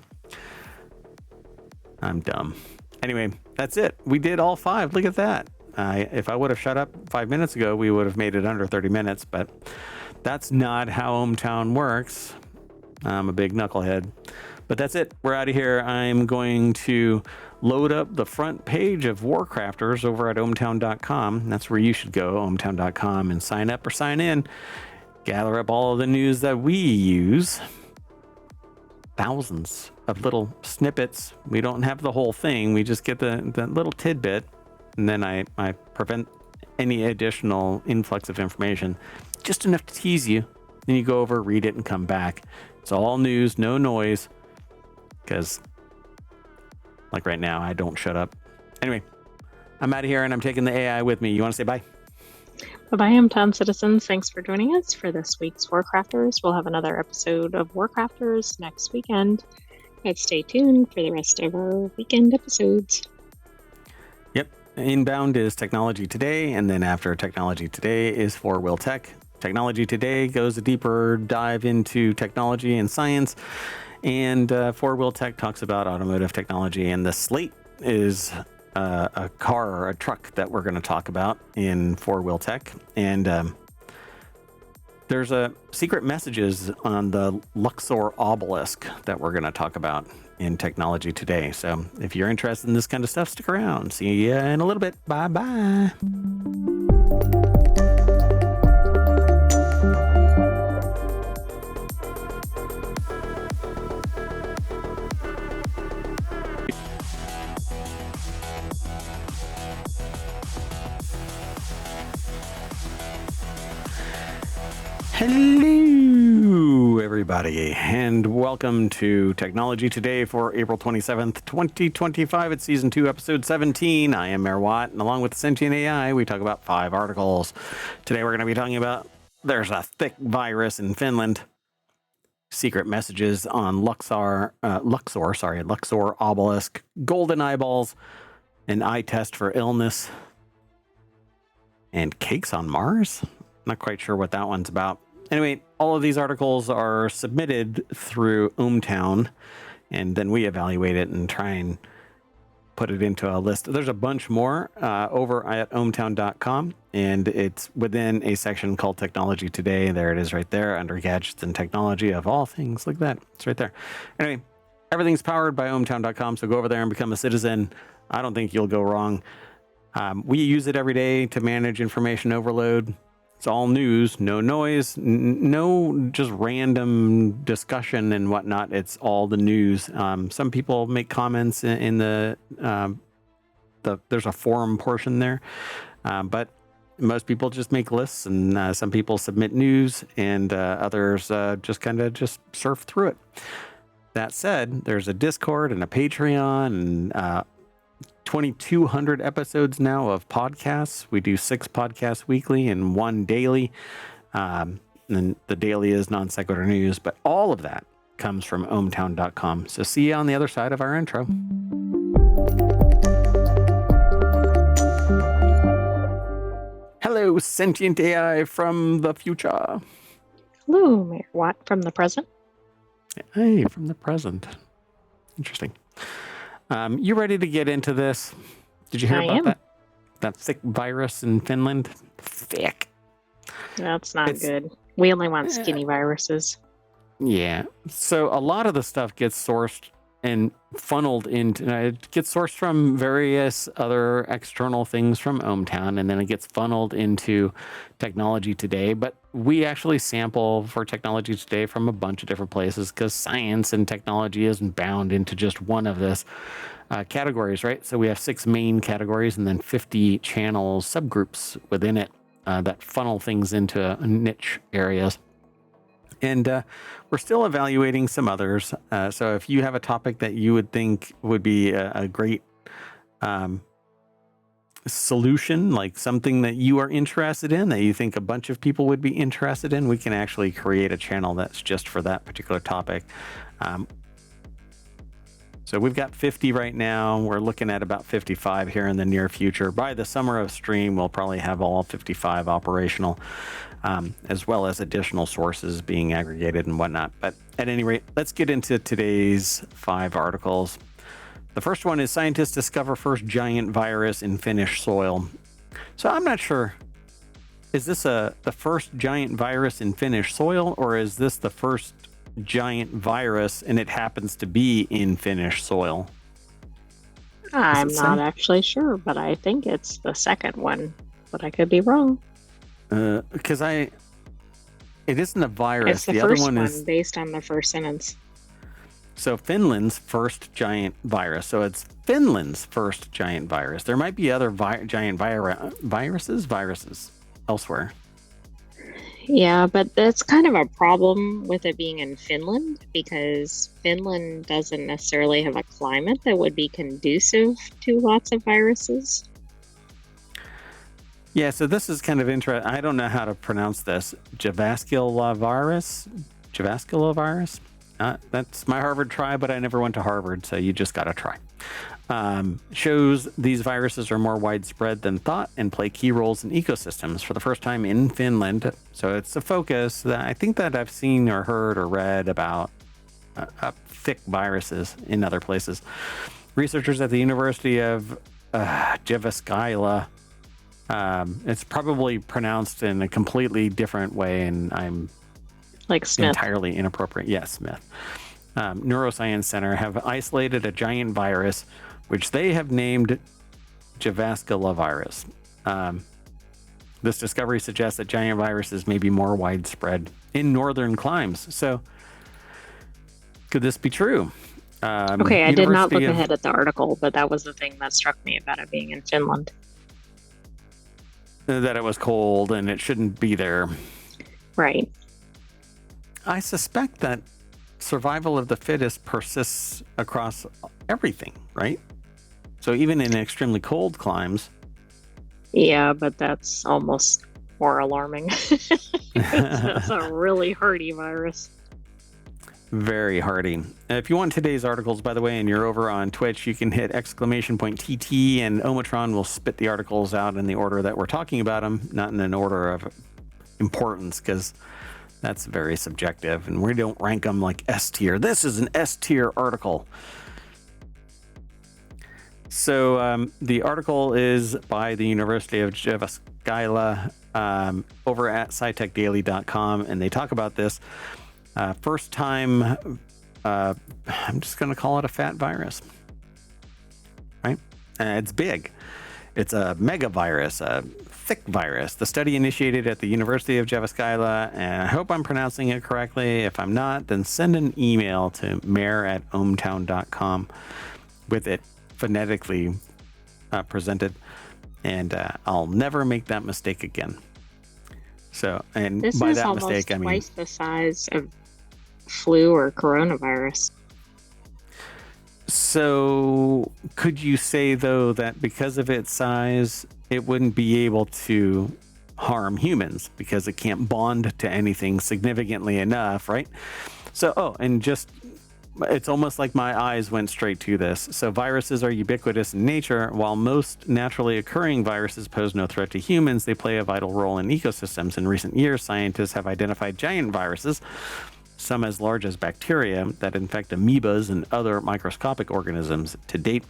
Speaker 1: I'm dumb. Anyway, that's it. We did all 5. Look at that. If I would have shut up 5 minutes ago, we would have made it under 30 minutes, but that's not how ohmTown works. I'm a big knucklehead. But that's it. We're out of here. I'm going to load up the front page of WarCrafters over at ohmTown.com. That's where you should go, ohmTown.com, and sign up or sign in. Gather up all of the news that we use. Thousands of little snippets. We don't have the whole thing. We just get the little tidbit. And then I prevent any additional influx of information. Just enough to tease you. Then you go over, read it, and come back. It's all news, no noise. Because, like right now, I don't shut up. Anyway, I'm out of here and I'm taking the AI with me. You want to say bye?
Speaker 2: Bye-bye, ohmTown citizens. Thanks for joining us for this week's WarCrafters. We'll have another episode of WarCrafters next weekend. But stay tuned for the rest of our weekend episodes.
Speaker 1: Yep. Inbound is Technology Today, and then after Technology Today is FourWheelTech. Technology Today goes a deeper dive into technology and science. And FourWheelTech talks about automotive technology, and the slate is a car or a truck that we're going to talk about in FourWheelTech. And there's a secret messages on the Luxor obelisk that we're going to talk about in Technology Today. So if you're interested in this kind of stuff, stick around. See you in a little bit. Bye-bye. Hello, everybody, and welcome to Technology Today for April 27th, 2025. It's Season 2, Episode 17. I am Mayor Watt, and along with the Sentient AI, we talk about 5 articles. Today we're going to be talking about there's a thick virus in Finland, secret messages on Luxor obelisk, golden eyeballs, an eye test for illness, and cakes on Mars? Not quite sure what that one's about. Anyway, all of these articles are submitted through ohmTown, and then we evaluate it and try and put it into a list. There's a bunch more over at ohmTown.com, and it's within a section called Technology Today. There it is right there under Gadgets and Technology of all things like that. It's right there. Anyway, everything's powered by ohmTown.com, so go over there and become a citizen. I don't think you'll go wrong. We use it every day to manage information overload. It's all news, no noise, no just random discussion and whatnot. It's all the news. Some people make comments in the there's a forum portion there, but most people just make lists, and some people submit news, and others just kind of just surf through it. That said, there's a Discord and a Patreon, and 2,200 episodes now of podcasts. We do 6 podcasts weekly and 1 daily. And the daily is non sequitur news, but all of that comes from ohmTown.com. So see you on the other side of our intro. Hello, sentient AI from the future.
Speaker 2: Hello, Mayor Watt from the present.
Speaker 1: Hey, from the present. Interesting. You ready to get into this? Did you hear about that thick virus in Finland? Thick.
Speaker 2: That's not good. We only want skinny viruses.
Speaker 1: Yeah. So a lot of the stuff gets sourced and funneled into, it gets sourced from various other external things from ohmTown, and then it gets funneled into Technology Today. But we actually sample for Technology Today from a bunch of different places, because science and technology isn't bound into just one of this categories, right? So we have 6 main categories and then 50 channel subgroups within it that funnel things into niche areas. And we're still evaluating some others. So if you have a topic that you would think would be a great solution, like something that you are interested in, that you think a bunch of people would be interested in, we can actually create a channel that's just for that particular topic. So we've got 50 right now. We're looking at about 55 here in the near future. By the summer of stream, we'll probably have all 55 operational, as well as additional sources being aggregated and whatnot. But at any rate, let's get into today's 5 articles. The first one is scientists discover first giant virus in Finnish soil. So I'm not sure, is this the first giant virus in Finnish soil, or is this the first giant virus and it happens to be in Finnish soil?
Speaker 2: I'm not actually sure, but I think it's the second one, but I could be wrong.
Speaker 1: Because it isn't a virus.
Speaker 2: It's the
Speaker 1: other
Speaker 2: first
Speaker 1: one is
Speaker 2: based on the first sentence.
Speaker 1: So Finland's first giant virus. So it's Finland's first giant virus. There might be other giant viruses elsewhere.
Speaker 2: Yeah, but that's kind of a problem with it being in Finland, because Finland doesn't necessarily have a climate that would be conducive to lots of viruses.
Speaker 1: Yeah, so this is kind of interesting. I don't know how to pronounce this. Javasculovirus? That's my Harvard try, but I never went to Harvard, so you just got to try. Shows these viruses are more widespread than thought and play key roles in ecosystems for the first time in Finland. So it's a focus that I think that I've seen or heard or read about thick viruses in other places. Researchers at the University of Jyväskylä, it's probably pronounced in a completely different way, and I'm
Speaker 2: like Smith.
Speaker 1: Entirely inappropriate. Yes, Smith. Neuroscience Center have isolated a giant virus, which they have named Jyväskylä virus. This discovery suggests that giant viruses may be more widespread in northern climes. So, could this be true?
Speaker 2: Okay, I did not look ahead at the article, but that was the thing that struck me about it being in Finland.
Speaker 1: That it was cold and it shouldn't be there.
Speaker 2: Right.
Speaker 1: I suspect that survival of the fittest persists across everything, right? So even in extremely cold climes.
Speaker 2: Yeah, but that's almost more alarming. That's a really hardy virus.
Speaker 1: Very hardy. If you want today's articles, by the way, and you're over on Twitch, you can hit !TT and Omatron will spit the articles out in the order that we're talking about them, not in an order of importance, because that's very subjective, and we don't rank them like S tier. This is an S tier article. So the article is by the University of Jyväskylä over at scitechdaily.com, and they talk about this first time. I'm just going to call it a fat virus, right? It's big. It's a megavirus, a thick virus. The study initiated at the University of Jyväskylä, and I hope I'm pronouncing it correctly. If I'm not, then send an email to mayor@ohmtown.com with it phonetically presented, and I'll never make that mistake again. So, and
Speaker 2: this
Speaker 1: by
Speaker 2: is
Speaker 1: that
Speaker 2: almost
Speaker 1: mistake, I mean
Speaker 2: twice the size of flu or coronavirus.
Speaker 1: So could you say, though, that because of its size, it wouldn't be able to harm humans because it can't bond to anything significantly enough, right? So, and just, it's almost like my eyes went straight to this. So viruses are ubiquitous in nature. While most naturally occurring viruses pose no threat to humans, they play a vital role in ecosystems. In recent years, scientists have identified giant viruses, some as large as bacteria, that infect amoebas and other microscopic organisms. To date,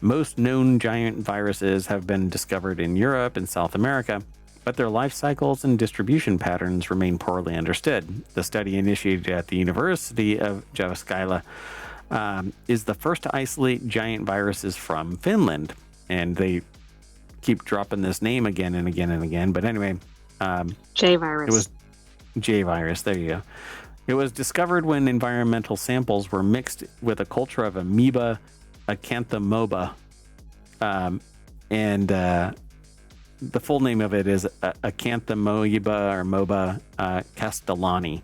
Speaker 1: most known giant viruses have been discovered in Europe and South America, but their life cycles and distribution patterns remain poorly understood. The study initiated at the University of Jyväskylä is the first to isolate giant viruses from Finland, and they keep dropping this name again and again and again. But anyway,
Speaker 2: J virus.
Speaker 1: It was J virus. There you go. It was discovered when environmental samples were mixed with a culture of amoeba acanthamoeba, and the full name of it is acanthamoeba or moba castellani.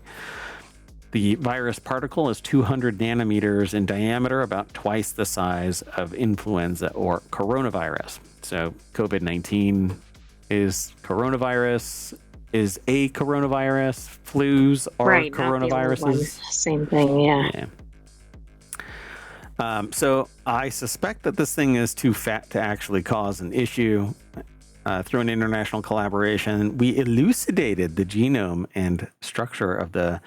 Speaker 1: The virus particle is 200 nanometers in diameter, about twice the size of influenza or coronavirus. So COVID-19 is coronavirus, is a coronavirus. Flus are
Speaker 2: Right, not the old one.
Speaker 1: coronaviruses.
Speaker 2: Same thing, yeah.
Speaker 1: Yeah. So I suspect that this thing is too fat to actually cause an issue. Through an international collaboration, we elucidated the genome and structure of the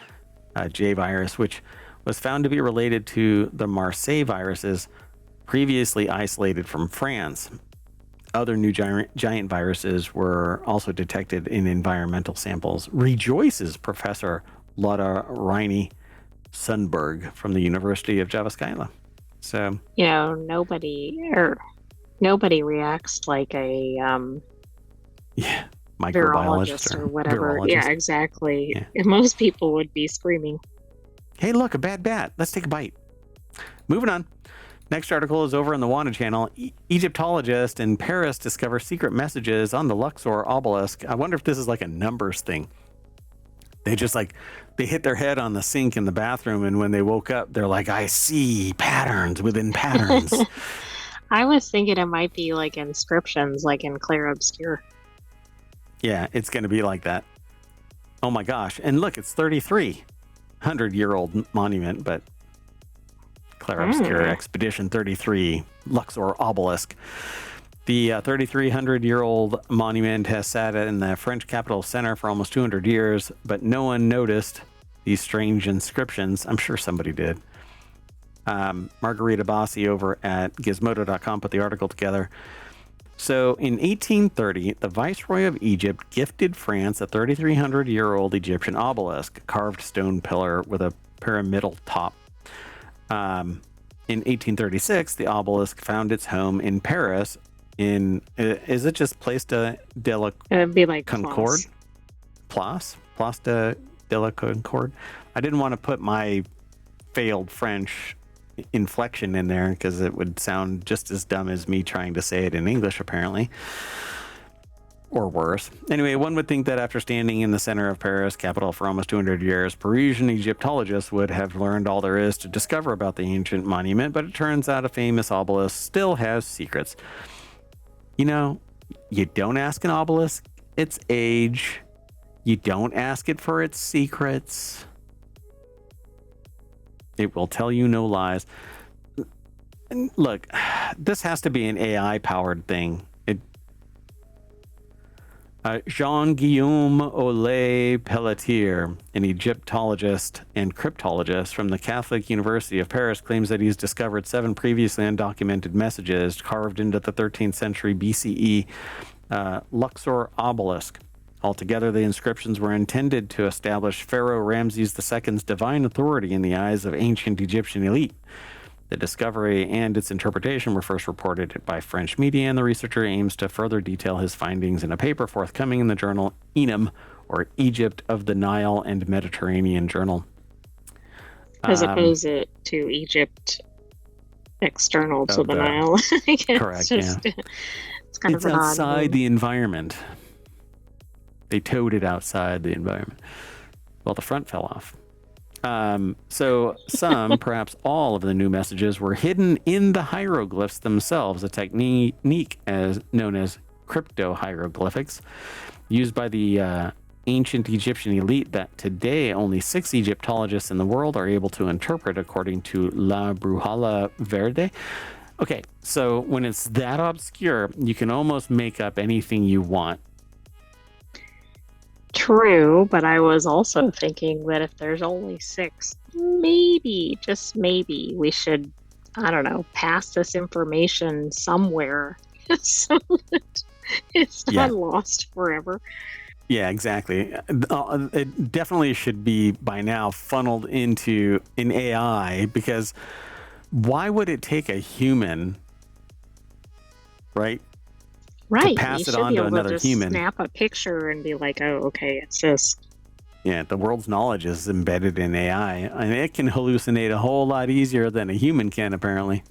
Speaker 1: J virus, which was found to be related to the Marseille viruses previously isolated from France. Other new giant viruses were also detected in environmental samples, rejoices Professor Lotta Reine Sundberg from the University of Javaskaila. So,
Speaker 2: nobody reacts like a
Speaker 1: microbiologist
Speaker 2: virologist or whatever.
Speaker 1: virologist.
Speaker 2: Yeah, exactly.
Speaker 1: Yeah.
Speaker 2: And most people would be screaming.
Speaker 1: Hey, look, a bad bat. Let's take a bite. Moving on. Next article is over on the Wanted channel. Egyptologists in Paris discover secret messages on the Luxor obelisk. I wonder if this is like a numbers thing. They just they hit their head on the sink in the bathroom, and when they woke up, they're like, I see patterns within patterns.
Speaker 2: I was thinking it might be like inscriptions, like in Clair Obscure.
Speaker 1: Yeah, it's going to be like that. Oh my gosh. And look, it's 3,300-year-old monument, but Clair Obscure Expedition 33, Luxor obelisk. The 3,300-year-old monument has sat in the French capital center for almost 200 years, but no one noticed these strange inscriptions. I'm sure somebody did. Margarita Bossi over at Gizmodo.com put the article together. So in 1830, the Viceroy of Egypt gifted France a 3,300-year-old Egyptian obelisk, carved stone pillar with a pyramidal top. In 1836, the obelisk found its home in Paris. Is it just Place de la
Speaker 2: It'd be like
Speaker 1: Concorde? Place de la Concorde. I didn't want to put my failed French inflection in there because it would sound just as dumb as me trying to say it in English, apparently. Or worse. Anyway, one would think that after standing in the center of Paris, capital for almost 200 years, Parisian Egyptologists would have learned all there is to discover about the ancient monument, but it turns out a famous obelisk still has secrets. You don't ask an obelisk its age. You don't ask it for its secrets. It will tell you no lies. Look, this has to be an AI-powered thing. Jean-Guillaume Olay Pelletier, an Egyptologist and cryptologist from the Catholic University of Paris, claims that he's discovered 7 previously undocumented messages carved into the 13th century BCE Luxor obelisk. Altogether, the inscriptions were intended to establish Pharaoh Ramses II's divine authority in the eyes of ancient Egyptian elite. The discovery and its interpretation were first reported by French media, and the researcher aims to further detail his findings in a paper forthcoming in the journal ENAM, or Egypt of the Nile and Mediterranean Journal.
Speaker 2: As opposed to Egypt external to the Nile. I guess.
Speaker 1: Correct,
Speaker 2: it's kind of
Speaker 1: outside the environment. They towed it outside the environment. Well, the front fell off. So some, perhaps all of the new messages were hidden in the hieroglyphs themselves, a technique known as crypto-hieroglyphics, used by the ancient Egyptian elite that today only 6 Egyptologists in the world are able to interpret, according to La Bruhala Verde. Okay, so when it's that obscure, you can almost make up anything you want.
Speaker 2: True, but I was also thinking that if there's only 6, maybe, just maybe, we should, I don't know, pass this information somewhere so that it's not lost forever.
Speaker 1: Yeah, exactly. It definitely should be by now funneled into an AI, because why would it take a human, right?
Speaker 2: Right.
Speaker 1: To pass it on to another human.
Speaker 2: Snap a picture and be like, oh, okay, it's this.
Speaker 1: Yeah, the world's knowledge is embedded in AI, and it can hallucinate a whole lot easier than a human can, apparently.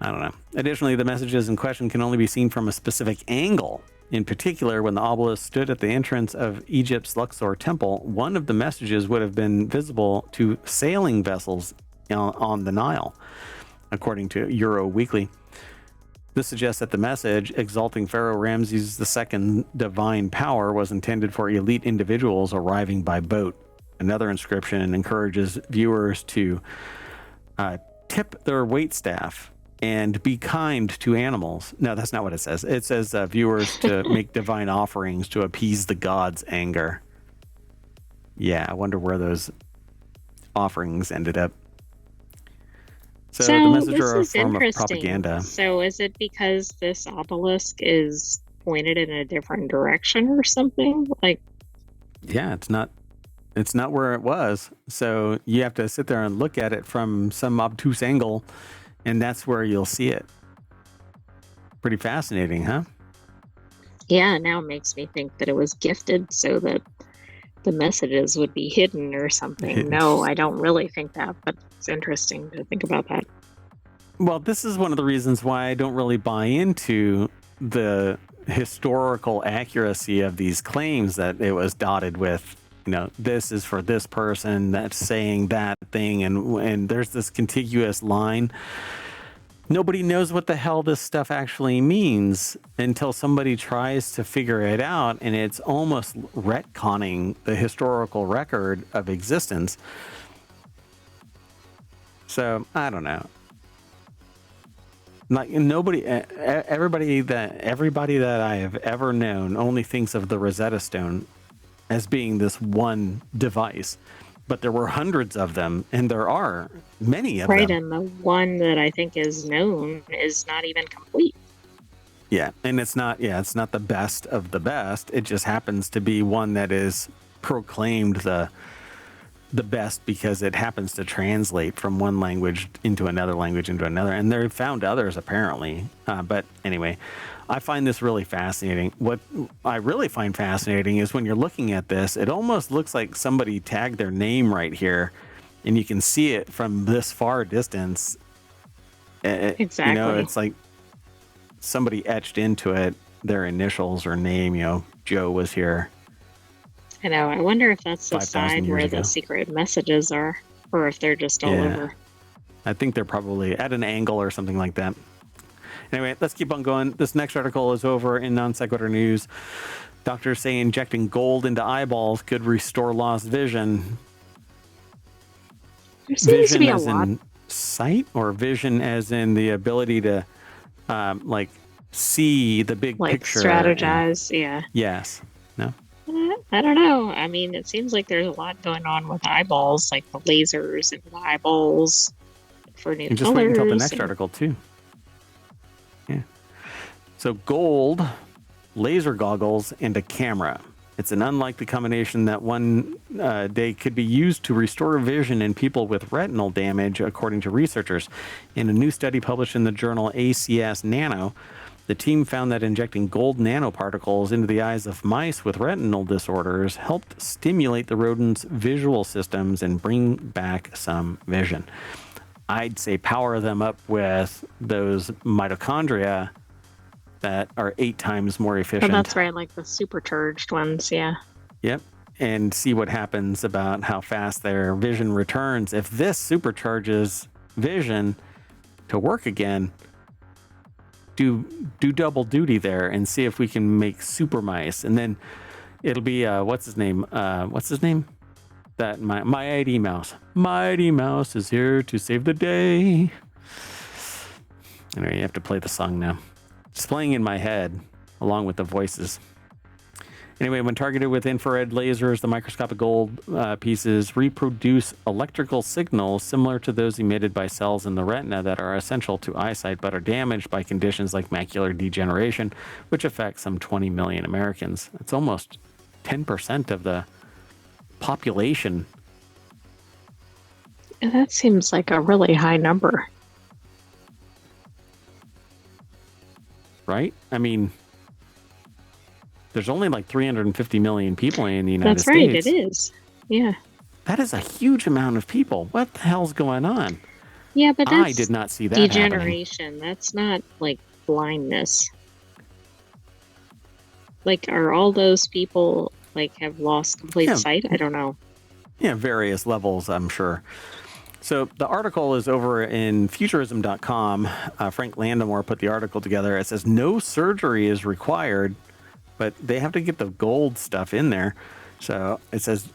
Speaker 1: I don't know. Additionally, the messages in question can only be seen from a specific angle. In particular, when the obelisk stood at the entrance of Egypt's Luxor temple, one of the messages would have been visible to sailing vessels on the Nile, according to Euro Weekly. This suggests that the message exalting Pharaoh Ramses II divine power was intended for elite individuals arriving by boat. Another inscription encourages viewers to tip their waitstaff and be kind to animals. No, that's not what it says. It says viewers to make divine offerings to appease the gods' anger. Yeah, I wonder where those offerings ended up. So the message are a form of propaganda.
Speaker 2: So is it because this obelisk is pointed in a different direction or something? Like,
Speaker 1: yeah, it's not where it was. So you have to sit there and look at it from some obtuse angle, and that's where you'll see it. Pretty fascinating, huh?
Speaker 2: Yeah, now it makes me think that it was gifted so that the messages would be hidden or something. No, I don't really think that, but it's interesting to think about that.
Speaker 1: Well, this is one of the reasons why I don't really buy into the historical accuracy of these claims that it was dotted with, this is for this person that's saying that thing, and there's this contiguous line. Nobody knows what the hell this stuff actually means until somebody tries to figure it out, and it's almost retconning the historical record of existence. So I don't know. Like everybody that I have ever known only thinks of the Rosetta Stone as being this one device, but there were hundreds of them, and there are many of them.
Speaker 2: Right, and the one that I think is known is not even complete.
Speaker 1: Yeah, and it's not the best of the best. It just happens to be one that is proclaimed the best because it happens to translate from one language into another, and they've found others apparently. But anyway, I find this really fascinating. What I really find fascinating is when you're looking at this, it almost looks like somebody tagged their name right here, and you can see it from this far distance.
Speaker 2: Exactly.
Speaker 1: It's like somebody etched into it their initials or name. Joe was here.
Speaker 2: I know. I wonder if that's the side where the secret messages are, or if they're just all over.
Speaker 1: I think they're probably at an angle or something like that. Anyway, let's keep on going. This next article is over in Non Sequitur News. Doctors say injecting gold into eyeballs could restore lost vision.
Speaker 2: There seems to be a
Speaker 1: as
Speaker 2: lot.
Speaker 1: In sight, or vision as in the ability to see the big picture.
Speaker 2: Strategize, yeah.
Speaker 1: Yes. No?
Speaker 2: I don't know. I mean, it seems like there's a lot going on with eyeballs, like the lasers and the eyeballs for new colors.
Speaker 1: Just wait until the next article, too. Yeah. So gold, laser goggles, and a camera. It's an unlikely combination that one day could be used to restore vision in people with retinal damage, according to researchers. In a new study published in the journal ACS Nano, the team found that injecting gold nanoparticles into the eyes of mice with retinal disorders helped stimulate the rodents' visual systems and bring back some vision. I'd say power them up with those mitochondria that are 8 times more efficient.
Speaker 2: Oh, that's right, like the supercharged ones, yeah.
Speaker 1: Yep, and see what happens about how fast their vision returns. If this supercharges vision to work again, do double duty there and see if we can make super mice. And then it'll be, what's his name? That Mighty Mouse. Mighty Mouse is here to save the day. Anyway, you have to play the song now. It's playing in my head along with the voices. Anyway, when targeted with infrared lasers, the microscopic gold pieces reproduce electrical signals similar to those emitted by cells in the retina that are essential to eyesight but are damaged by conditions like macular degeneration, which affects some 20 million Americans. It's almost 10% of the population.
Speaker 2: And that seems like a really high number.
Speaker 1: Right? I mean, there's only like 350 million people in the United States.
Speaker 2: That's right, it is. Yeah.
Speaker 1: That is a huge amount of people. What the hell's going on?
Speaker 2: Yeah, but that's
Speaker 1: I did not see that
Speaker 2: degeneration.
Speaker 1: Happening.
Speaker 2: That's not like blindness. Like, are all those people like have lost complete sight? I don't know.
Speaker 1: Yeah, various levels, I'm sure. So the article is over in futurism.com. Frank Landemore put the article together. It says no surgery is required, but they have to get the gold stuff in there. So it says,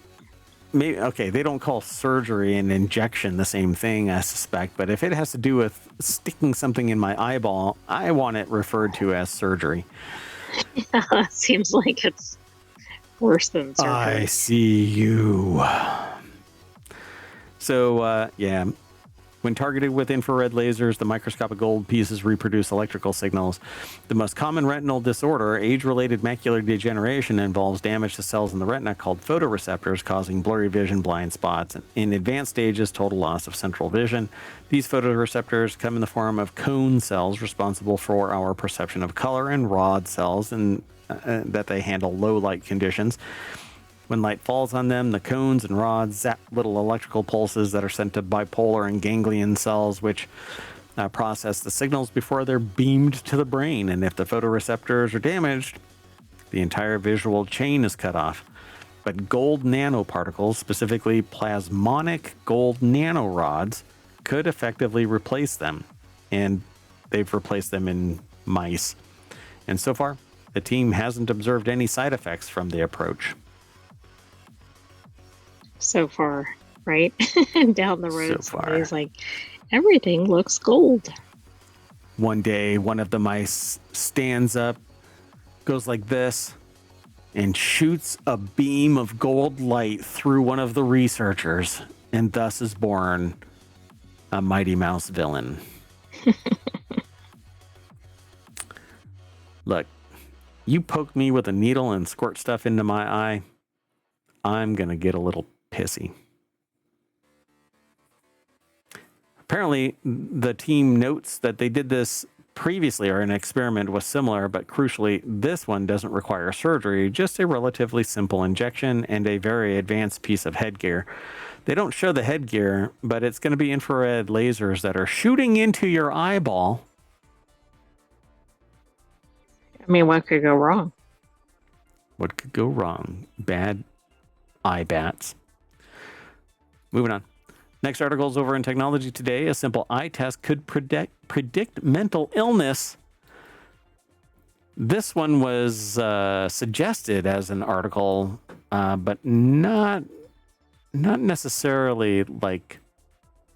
Speaker 1: maybe, okay, they don't call surgery and injection the same thing, I suspect, but if it has to do with sticking something in my eyeball, I want it referred to as surgery.
Speaker 2: Yeah, that seems like it's worse than surgery.
Speaker 1: I see you. So, yeah, when targeted with infrared lasers, the microscopic gold pieces reproduce electrical signals. The most common retinal disorder, age-related macular degeneration, involves damage to cells in the retina called photoreceptors, causing blurry vision, blind spots, and in advanced stages, total loss of central vision. These photoreceptors come in the form of cone cells responsible for our perception of color, and rod cells that they handle low light conditions. When light falls on them, the cones and rods zap little electrical pulses that are sent to bipolar and ganglion cells, which process the signals before they're beamed to the brain. And if the photoreceptors are damaged, the entire visual chain is cut off. But gold nanoparticles, specifically plasmonic gold nanorods, could effectively replace them. And they've replaced them in mice. And so far, the team hasn't observed any side effects from the approach.
Speaker 2: So far, right? Down the road,
Speaker 1: So far.
Speaker 2: somebody's like, everything looks gold.
Speaker 1: One day, one of the mice stands up, goes like this, and shoots a beam of gold light through one of the researchers, and thus is born a Mighty Mouse villain. Look, you poke me with a needle and squirt stuff into my eye, I'm going to get a little pissy. Apparently, the team notes that they did this previously, or an experiment was similar, but crucially, this one doesn't require surgery, just a relatively simple injection and a very advanced piece of headgear. They don't show the headgear, but it's going to be infrared lasers that are shooting into your eyeball.
Speaker 2: I mean, what could go wrong?
Speaker 1: What could go wrong? Bad eye bats. Moving on. Next article is over in Technology Today. A simple eye test could predict mental illness. This one was suggested as an article, but not necessarily like,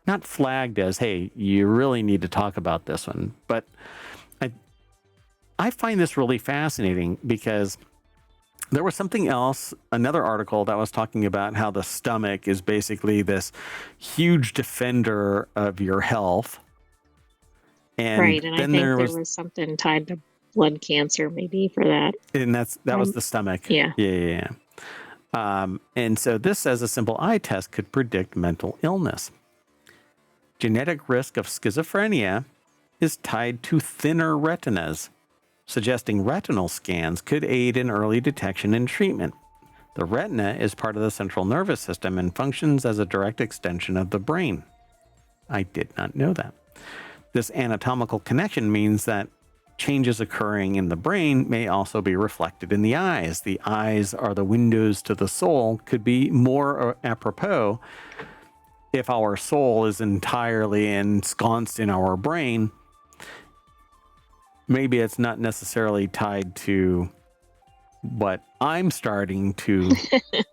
Speaker 1: not flagged as, hey, you really need to talk about this one. But I find this really fascinating because there was something else, another article that was talking about how the stomach is basically this huge defender of your health. And
Speaker 2: right, and
Speaker 1: then
Speaker 2: I think there was something tied to blood cancer maybe for that.
Speaker 1: And that was the stomach.
Speaker 2: Yeah.
Speaker 1: Yeah. And so this says a simple eye test could predict mental illness. Genetic risk of schizophrenia is tied to thinner retinas, suggesting retinal scans could aid in early detection and treatment. The retina is part of the central nervous system and functions as a direct extension of the brain. I did not know that. This anatomical connection means that changes occurring in the brain may also be reflected in the eyes. The eyes are the windows to the soul, could be more apropos if our soul is entirely ensconced in our brain. Maybe it's not necessarily tied to what I'm starting to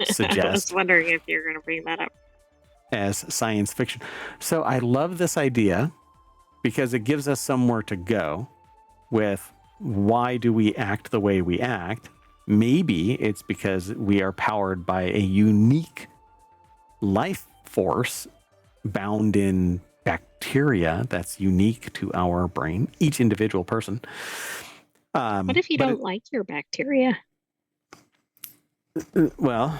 Speaker 1: suggest.
Speaker 2: I was wondering if you're going to bring that up
Speaker 1: as science fiction. So I love this idea because it gives us somewhere to go with why do we act the way we act. Maybe it's because we are powered by a unique life force bound in bacteria that's unique to our brain, each individual person.
Speaker 2: What if you don't like your bacteria?
Speaker 1: Well,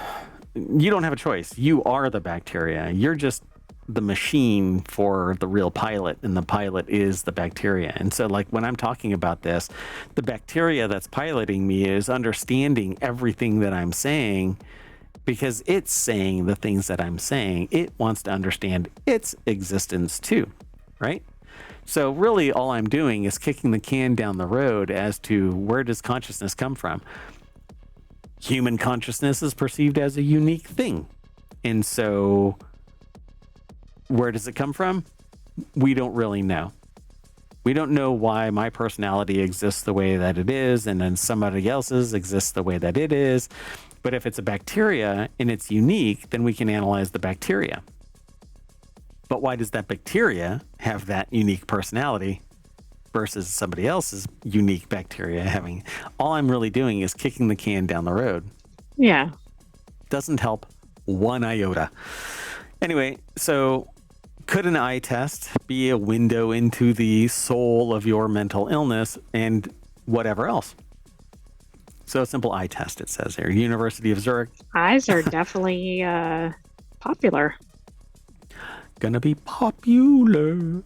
Speaker 1: you don't have a choice. You are the bacteria. You're just the machine for the real pilot, and the pilot is the bacteria. And so, like, when I'm talking about this, the bacteria that's piloting me is understanding everything that I'm saying because it's saying the things that I'm saying. It wants to understand its existence too, right? So really all I'm doing is kicking the can down the road as to where does consciousness come from. Human consciousness is perceived as a unique thing. And so Where does it come from? We don't really know. We don't know why my personality exists the way that it is, and then somebody else's exists the way that it is. But if it's a bacteria and it's unique, then we can analyze the bacteria. But why does that bacteria have that unique personality versus somebody else's unique bacteria having? All I'm really doing is kicking the can down the road.
Speaker 2: Yeah.
Speaker 1: Doesn't help one iota. Anyway, so could an eye test be a window into the soul of your mental illness and whatever else? So a simple eye test, it says here. University of Zurich.
Speaker 2: Eyes are definitely popular.
Speaker 1: Gonna be popular.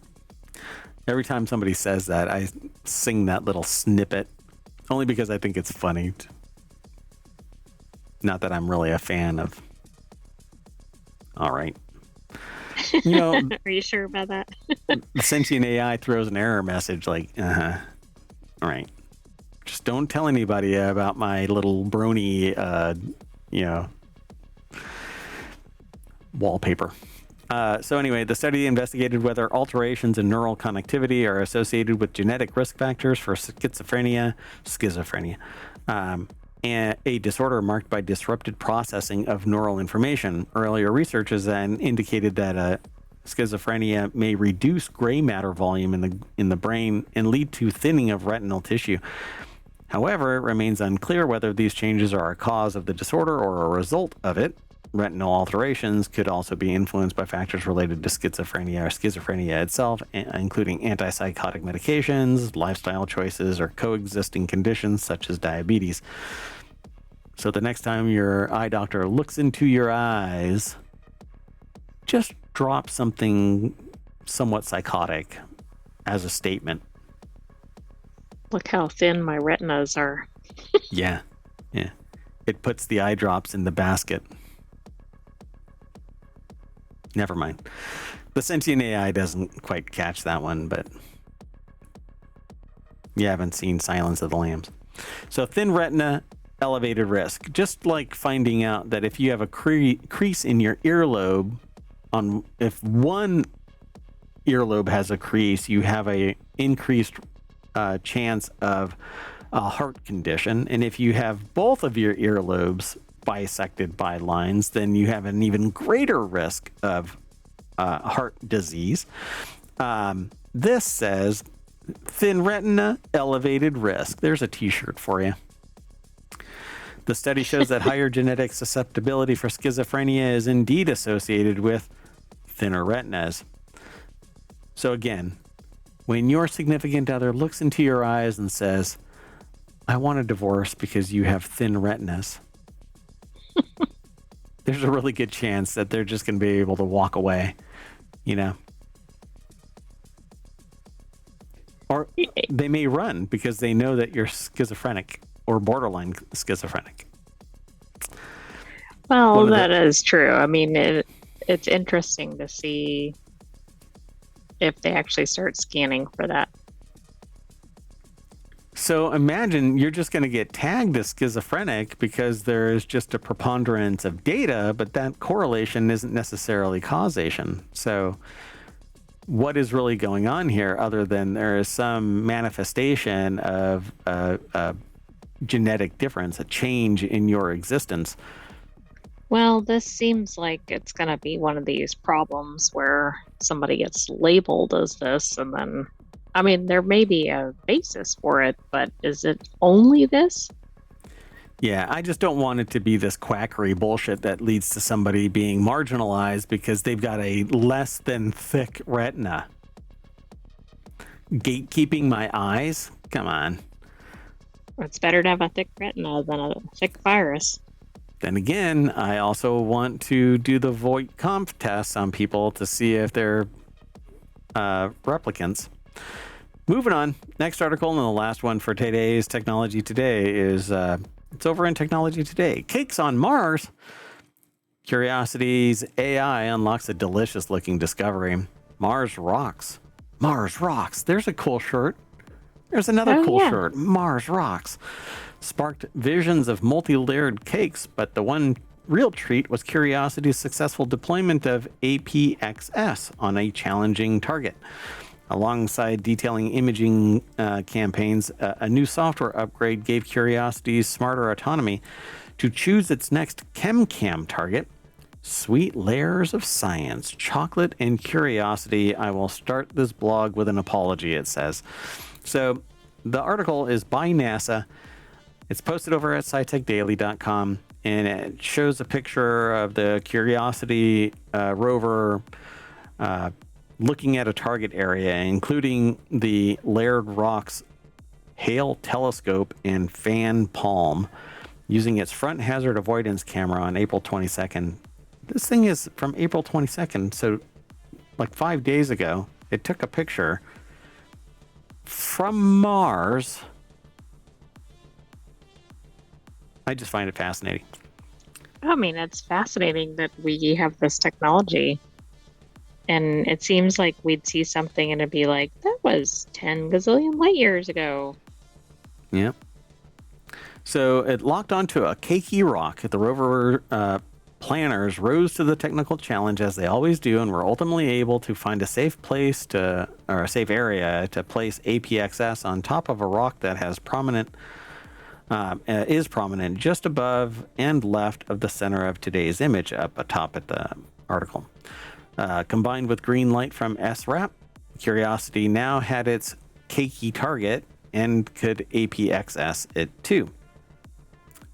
Speaker 1: Every time somebody says that, I sing that little snippet, only because I think it's funny. Not that I'm really a fan of. All right. You know,
Speaker 2: Are you sure about that?
Speaker 1: the sentient AI throws an error message like, all right. Just don't tell anybody about my little brony, wallpaper. So anyway, the study investigated whether alterations in neural connectivity are associated with genetic risk factors for schizophrenia, and a disorder marked by disrupted processing of neural information. Earlier research has then indicated that schizophrenia may reduce gray matter volume in the brain and lead to thinning of retinal tissue. However, it remains unclear whether these changes are a cause of the disorder or a result of it. Retinal alterations could also be influenced by factors related to schizophrenia or schizophrenia itself, including antipsychotic medications, lifestyle choices, or coexisting conditions such as diabetes. So the next time your eye doctor looks into your eyes, just drop something somewhat psychotic as a statement.
Speaker 2: Look how thin my retinas are.
Speaker 1: Yeah. It puts the eye drops in the basket. Never mind. The sentient AI doesn't quite catch that one, but you haven't seen Silence of the Lambs. So thin retina, elevated risk. Just like finding out that if you have a crease in your earlobe, if one earlobe has a crease, you have a increased chance of a heart condition. And if you have both of your earlobes bisected by lines, then you have an even greater risk of heart disease. This says thin retina, elevated risk. There's a t-shirt for you. The study shows that higher genetic susceptibility for schizophrenia is indeed associated with thinner retinas. So again, when your significant other looks into your eyes and says, I want a divorce because you have thin retinas, there's a really good chance that they're just going to be able to walk away, Or they may run because they know that you're schizophrenic or borderline schizophrenic.
Speaker 2: Well, that is true. I mean, it's interesting to see if they actually start scanning for that.
Speaker 1: So imagine you're just going to get tagged as schizophrenic because there is just a preponderance of data, but that correlation isn't necessarily causation. So what is really going on here other than there is some manifestation of a genetic difference, a change in your existence?
Speaker 2: Well, this seems like it's going to be one of these problems where somebody gets labeled as this, and then, I mean, there may be a basis for it, but is it only this?
Speaker 1: Yeah, I just don't want it to be this quackery bullshit that leads to somebody being marginalized because they've got a less than thick retina. Gatekeeping my eyes? Come on.
Speaker 2: It's better to have a thick retina than a thick virus.
Speaker 1: Then again, I also want to do the Voight-Kampff tests on people to see if they're replicants. Moving on. Next article and the last one for today's Technology Today is it's over in Technology Today. Cakes on Mars. Curiosity's AI unlocks a delicious-looking discovery. Mars rocks. Mars rocks. There's a cool shirt. There's another cool shirt. Mars rocks. Sparked visions of multi-layered cakes, but the one real treat was Curiosity's successful deployment of APXS on a challenging target. Alongside detailing imaging campaigns, a new software upgrade gave Curiosity's smarter autonomy to choose its next ChemCam target. Sweet layers of science, chocolate, and curiosity. I will start this blog with an apology, it says. So the article is by NASA. It's posted over at scitechdaily.com, and it shows a picture of the Curiosity rover looking at a target area, including the Laird Rocks Hale telescope and fan palm, using its front hazard avoidance camera on April 22nd. This thing is from April 22nd, so like 5 days ago, it took a picture from Mars. I just find it fascinating.
Speaker 2: I mean, it's fascinating that we have this technology. And it seems like we'd see something and it'd be like, that was 10 gazillion light years ago.
Speaker 1: Yep. So it locked onto a cakey rock. The rover planners rose to the technical challenge, as they always do, and were ultimately able to find a safe place or a safe area to place APXS on top of a rock that has is prominent just above and left of the center of today's image up atop at the article. Combined with green light from SRAP, Curiosity now had its cakey target and could APXS it too.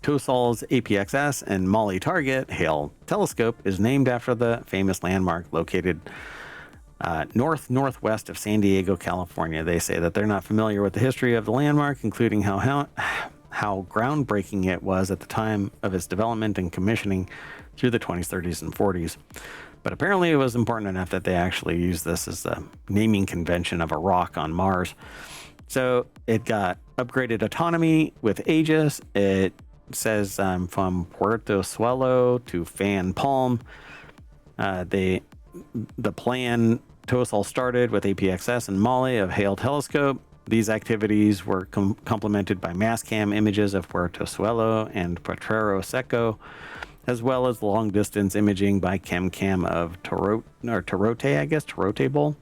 Speaker 1: TOSAL's APXS and MAHLI target, Hale telescope, is named after the famous landmark located northwest of San Diego, California. They say that they're not familiar with the history of the landmark, including how groundbreaking it was at the time of its development and commissioning through the 20s, 30s, and 40s. But apparently it was important enough that they actually used this as the naming convention of a rock on Mars. So it got upgraded autonomy with Aegis. It says from Puerto Suelo to Fan Palm. The plan TOSAL started with APXS and MAHLI of Hale telescope. These activities were complemented by mass-cam images of Puerto Suelo and Potrero Seco, as well as long-distance imaging by ChemCam of Torote Bowl,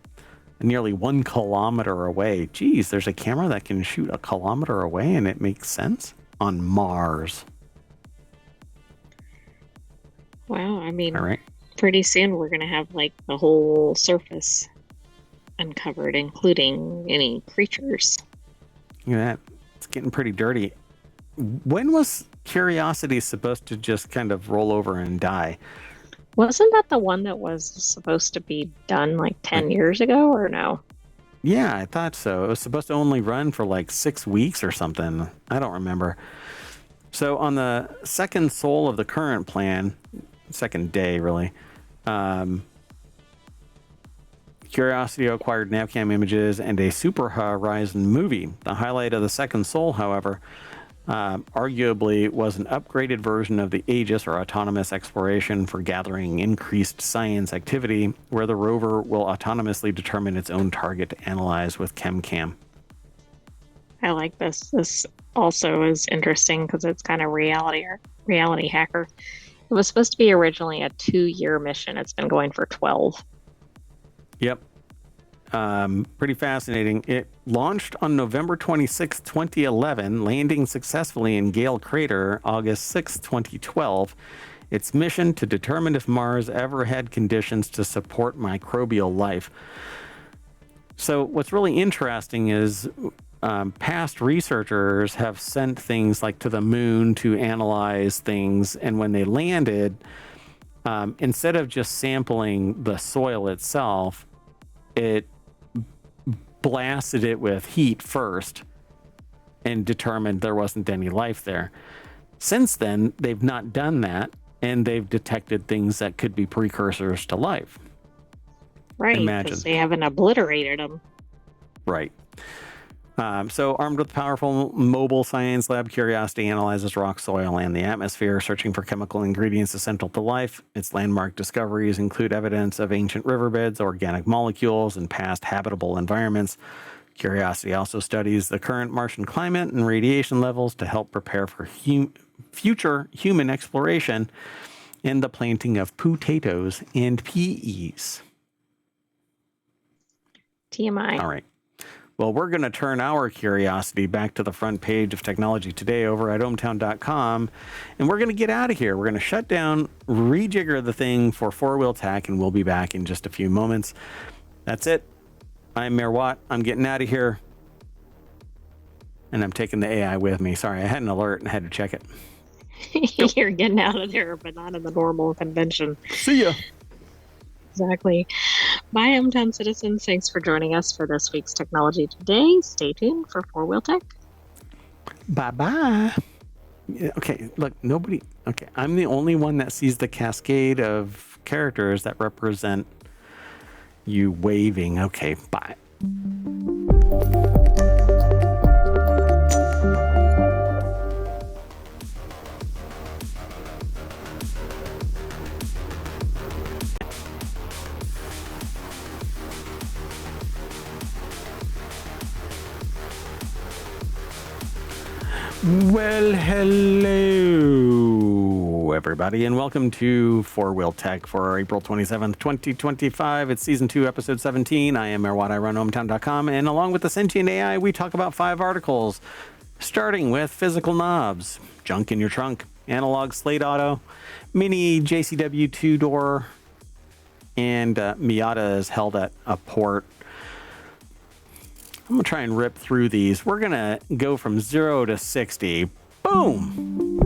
Speaker 1: nearly 1 kilometer away. Geez, there's a camera that can shoot a kilometer away, and it makes sense on Mars.
Speaker 2: Wow, I mean,
Speaker 1: All right.
Speaker 2: pretty soon we're going to have like the whole surface uncovered, including any creatures.
Speaker 1: Look at that. It's getting pretty dirty. When was Curiosity supposed to just kind of roll over and die?
Speaker 2: Wasn't that the one that was supposed to be done like 10 years ago, or no?
Speaker 1: Yeah, I thought so. It was supposed to only run for like 6 weeks or something. I don't remember. So on the second sol of the current plan, second day really, Curiosity acquired navcam images and a Super Horizon movie. The highlight of the second sol, however, arguably was an upgraded version of the Aegis, or autonomous exploration for gathering increased science activity, where the rover will autonomously determine its own target to analyze with ChemCam.
Speaker 2: I like this. This also is interesting because it's kind of reality hacker. It was supposed to be originally a 2-year mission. It's been going for 12.
Speaker 1: Yep. Pretty fascinating. It launched on November 26, 2011, landing successfully in Gale Crater August 6, 2012. Its mission to determine if Mars ever had conditions to support microbial life. So what's really interesting is past researchers have sent things like to the moon to analyze things, and when they landed, instead of just sampling the soil itself, it blasted it with heat first and determined there wasn't any life there. Since then, they've not done that, and they've detected things that could be precursors to life.
Speaker 2: Right,
Speaker 1: Imagine.
Speaker 2: because they haven't obliterated them.
Speaker 1: Right. So armed with powerful mobile science lab, Curiosity analyzes rock, soil, and the atmosphere, searching for chemical ingredients essential to life. Its landmark discoveries include evidence of ancient riverbeds, organic molecules, and past habitable environments. Curiosity also studies the current Martian climate and radiation levels to help prepare for future human exploration. and the planting of potatoes and peas.
Speaker 2: TMI.
Speaker 1: All right. Well, we're going to turn our curiosity back to the front page of Technology Today over at ohmtown.com, and we're going to get out of here. We're going to shut down, rejigger the thing for FourWheelTech, and we'll be back in just a few moments. That's it. I'm Mayor Watt. I'm getting out of here, and I'm taking the AI with me. Sorry, I had an alert and I had to check it.
Speaker 2: You're getting out of there, but not in the normal convention.
Speaker 1: See ya.
Speaker 2: Exactly. Bye, hometown citizens. Thanks for joining us for this week's Technology Today. Stay tuned for FourWheelTech.
Speaker 1: Bye-bye. Yeah, okay, look, nobody... Okay, I'm the only one that sees the cascade of characters that represent you waving. Okay, bye. Well, hello, everybody, and welcome to FourWheelTech for April 27th, 2025. It's Season 2, Episode 17. I am Mayor Watt. I run ohmtown.com, and along with the sentient AI, we talk about 5 articles, starting with physical knobs, junk in your trunk, analog slate auto, mini JCW 2-door, and Miata is held at a port. I'm going to try and rip through these. We're going to go from 0 to 60. Boom!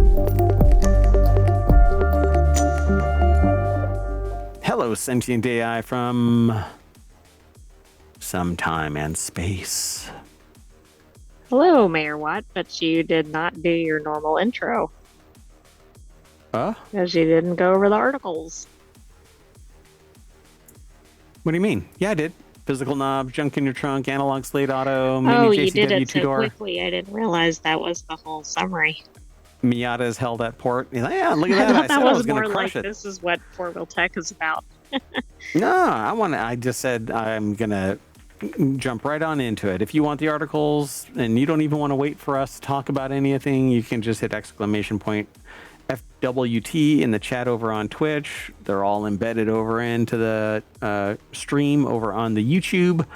Speaker 1: Hello, sentient AI from some time and space.
Speaker 2: Hello, Mayor Watt, but you did not do your normal intro. Because you didn't go over the articles.
Speaker 1: What do you mean? Yeah, I did. Physical knobs, junk in your trunk, analog slate auto, mini
Speaker 2: you did
Speaker 1: JCW
Speaker 2: it so
Speaker 1: 2-door.
Speaker 2: quickly. I didn't realize that was the whole summary.
Speaker 1: Miata is held at port. Yeah, look at that.
Speaker 2: I
Speaker 1: I
Speaker 2: thought
Speaker 1: said
Speaker 2: that
Speaker 1: I
Speaker 2: was
Speaker 1: was going
Speaker 2: more
Speaker 1: to crush
Speaker 2: like
Speaker 1: it.
Speaker 2: this is what FourWheelTech is about.
Speaker 1: No, I just said I'm going to jump right on into it. If you want the articles and you don't even want to wait for us to talk about anything, you can just hit exclamation point FWT in the chat over on Twitch. They're all embedded over into the stream over on the YouTube.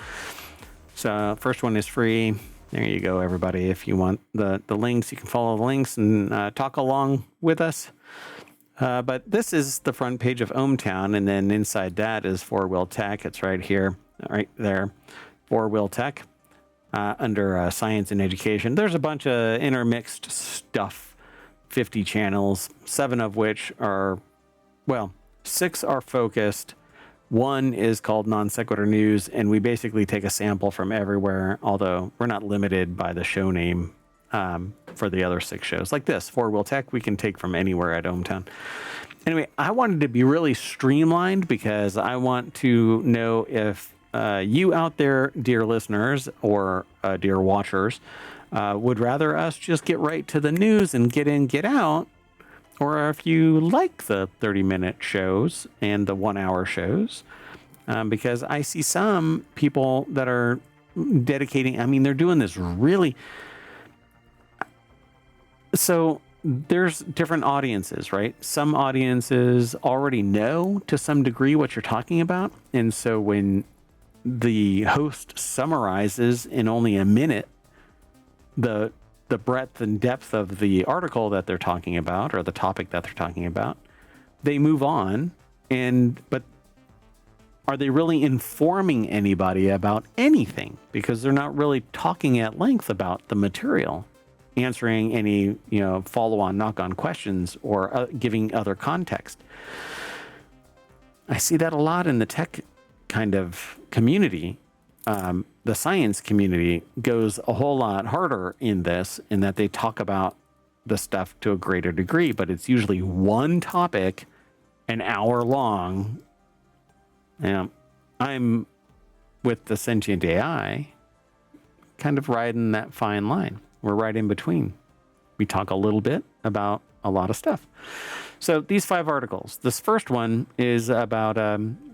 Speaker 1: So first one is free. There you go, everybody. If you want the links, you can follow the links and talk along with us. But this is the front page of ohmTown, and then inside that is FourWheelTech. It's right here, right there, FourWheelTech, under science and education. There's a bunch of intermixed stuff. 50 channels, 7 of which are, well, 6 are focused. 1 is called Non Sequitur News, and we basically take a sample from everywhere, although we're not limited by the show name for the other 6 shows. Like this, FourWheelTech, we can take from anywhere at ohmTown. Anyway, I wanted to be really streamlined because I want to know if you out there, dear listeners or dear watchers, would rather us just get right to the news and get in, get out, or if you like the 30-minute shows and the 1-hour shows, because I see some people that are dedicating, I mean, they're doing this really. So there's different audiences, right? Some audiences already know to some degree what you're talking about. And so when the host summarizes in only a minute the breadth and depth of the article that they're talking about or the topic that they're talking about, they move on. But are they really informing anybody about anything? Because they're not really talking at length about the material, answering any, follow-on, knock-on questions or giving other context. I see that a lot in the tech kind of community. The science community goes a whole lot harder in this, in that they talk about the stuff to a greater degree, but it's usually one topic, an hour long. I'm with the sentient AI, kind of riding that fine line. We're right in between. We talk a little bit about a lot of stuff. So these 5 articles. This first one is about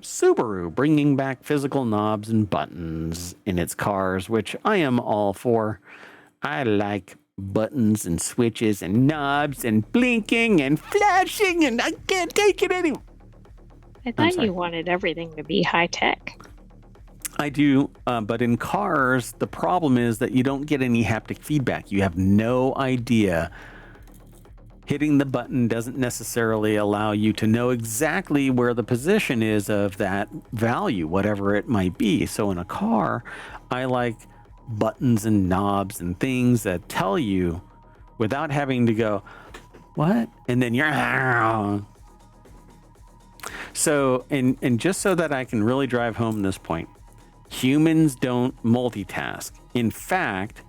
Speaker 1: Subaru bringing back physical knobs and buttons in its cars, which I am all for. I like buttons and switches and knobs and blinking and flashing, and I can't take it anymore.
Speaker 2: I thought you wanted everything to be high tech.
Speaker 1: I do, but in cars, the problem is that you don't get any haptic feedback. You have no idea. Hitting the button doesn't necessarily allow you to know exactly where the position is of that value, whatever it might be. So in a car, I like buttons and knobs and things that tell you without having to go, what? And then you're... So, and just so that I can really drive home this point, humans don't multitask. In fact,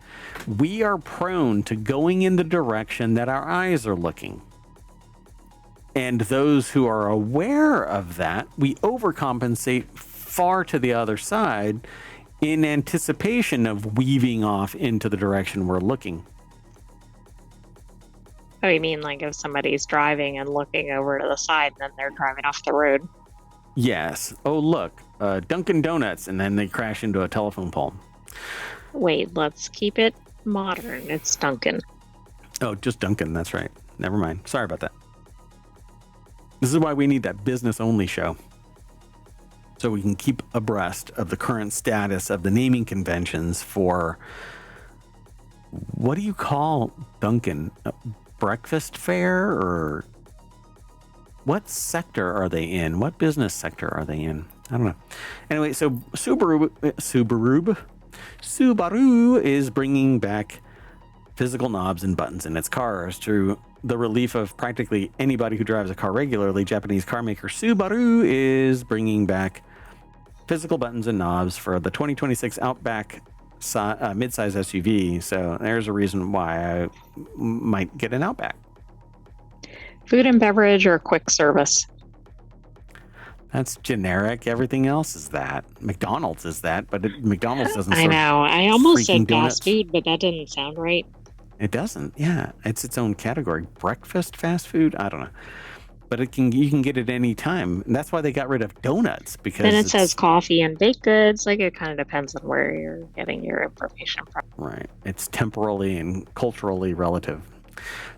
Speaker 1: we are prone to going in the direction that our eyes are looking. And those who are aware of that, we overcompensate far to the other side in anticipation of weaving off into the direction we're looking.
Speaker 2: Oh, you mean like if somebody's driving and looking over to the side and then they're driving off the road?
Speaker 1: Yes. Oh, look, Dunkin' Donuts, and then they crash into a telephone pole.
Speaker 2: Wait, let's keep it modern. It's Dunkin'.
Speaker 1: Oh, just Dunkin'. That's right. Never mind. Sorry about that. This is why we need that business-only show, so we can keep abreast of the current status of the naming conventions for, what do you call Dunkin'? Breakfast fare, or what sector are they in? What business sector are they in? I don't know. Anyway, so Subaru is bringing back physical knobs and buttons in its cars to the relief of practically anybody who drives a car regularly. Japanese car maker Subaru is bringing back physical buttons and knobs for the 2026 Outback midsize SUV. So there's a reason why I might get an Outback.
Speaker 2: Food and beverage or quick service?
Speaker 1: That's generic. Everything else is that. McDonald's is that, but McDonald's doesn't.
Speaker 2: I know. I almost said
Speaker 1: donuts.
Speaker 2: Fast food, but that didn't sound right.
Speaker 1: It doesn't. Yeah, it's its own category. Breakfast fast food. I don't know, but you can get it any time. And that's why they got rid of donuts, because
Speaker 2: then it says coffee and baked goods. Like, it kind of depends on where you're getting your information from.
Speaker 1: Right. It's temporally and culturally relative.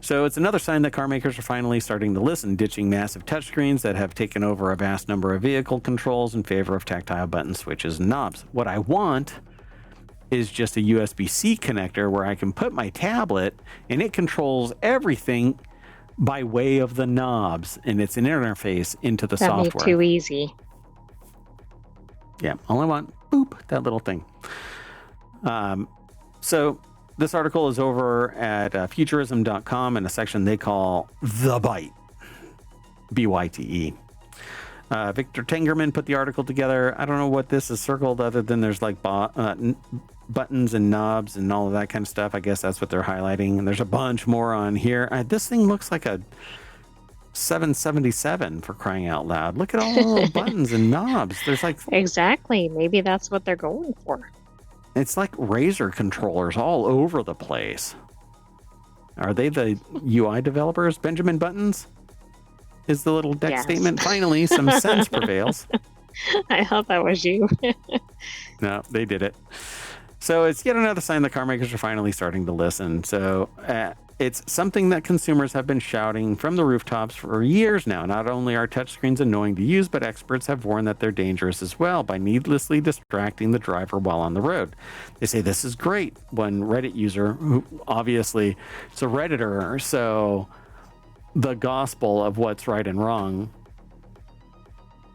Speaker 1: So it's another sign that car makers are finally starting to listen, ditching massive touchscreens that have taken over a vast number of vehicle controls in favor of tactile buttons, switches, and knobs. What I want is just a USB-C connector where I can put my tablet and it controls everything by way of the knobs, and it's an interface into the software.
Speaker 2: That'd be too easy.
Speaker 1: Yeah, all I want, boop, that little thing. So this article is over at futurism.com in a section they call The Byte, BYTE. Victor Tengerman put the article together. I don't know what this is circled other than there's like buttons and knobs and all of that kind of stuff. I guess that's what they're highlighting. And there's a bunch more on here. This thing looks like a 777, for crying out loud. Look at all the little buttons and knobs. There's like...
Speaker 2: Exactly. Maybe that's what they're going for.
Speaker 1: It's like Razer controllers all over the place. Are they the UI developers? Benjamin Buttons is the little deck statement. Finally, some sense prevails.
Speaker 2: I thought that was you.
Speaker 1: No, they did it. So it's yet another sign that car makers are finally starting to listen. So it's something that consumers have been shouting from the rooftops for years now. Not only are touchscreens annoying to use, but experts have warned that they're dangerous as well by needlessly distracting the driver while on the road. They say this is great. One Reddit user, who obviously it's a Redditor, so the gospel of what's right and wrong.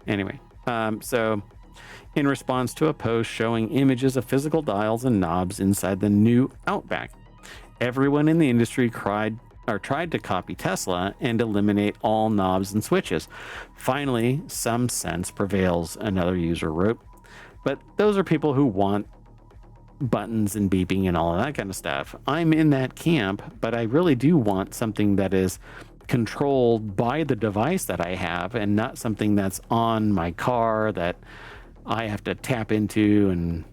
Speaker 1: Anyway, so in response to a post showing images of physical dials and knobs inside the new Outback, everyone in the industry tried to copy Tesla and eliminate all knobs and switches. Finally, some sense prevails, another user wrote. But those are people who want buttons and beeping and all of that kind of stuff. I'm in that camp, but I really do want something that is controlled by the device that I have and not something that's on my car that I have to tap into. And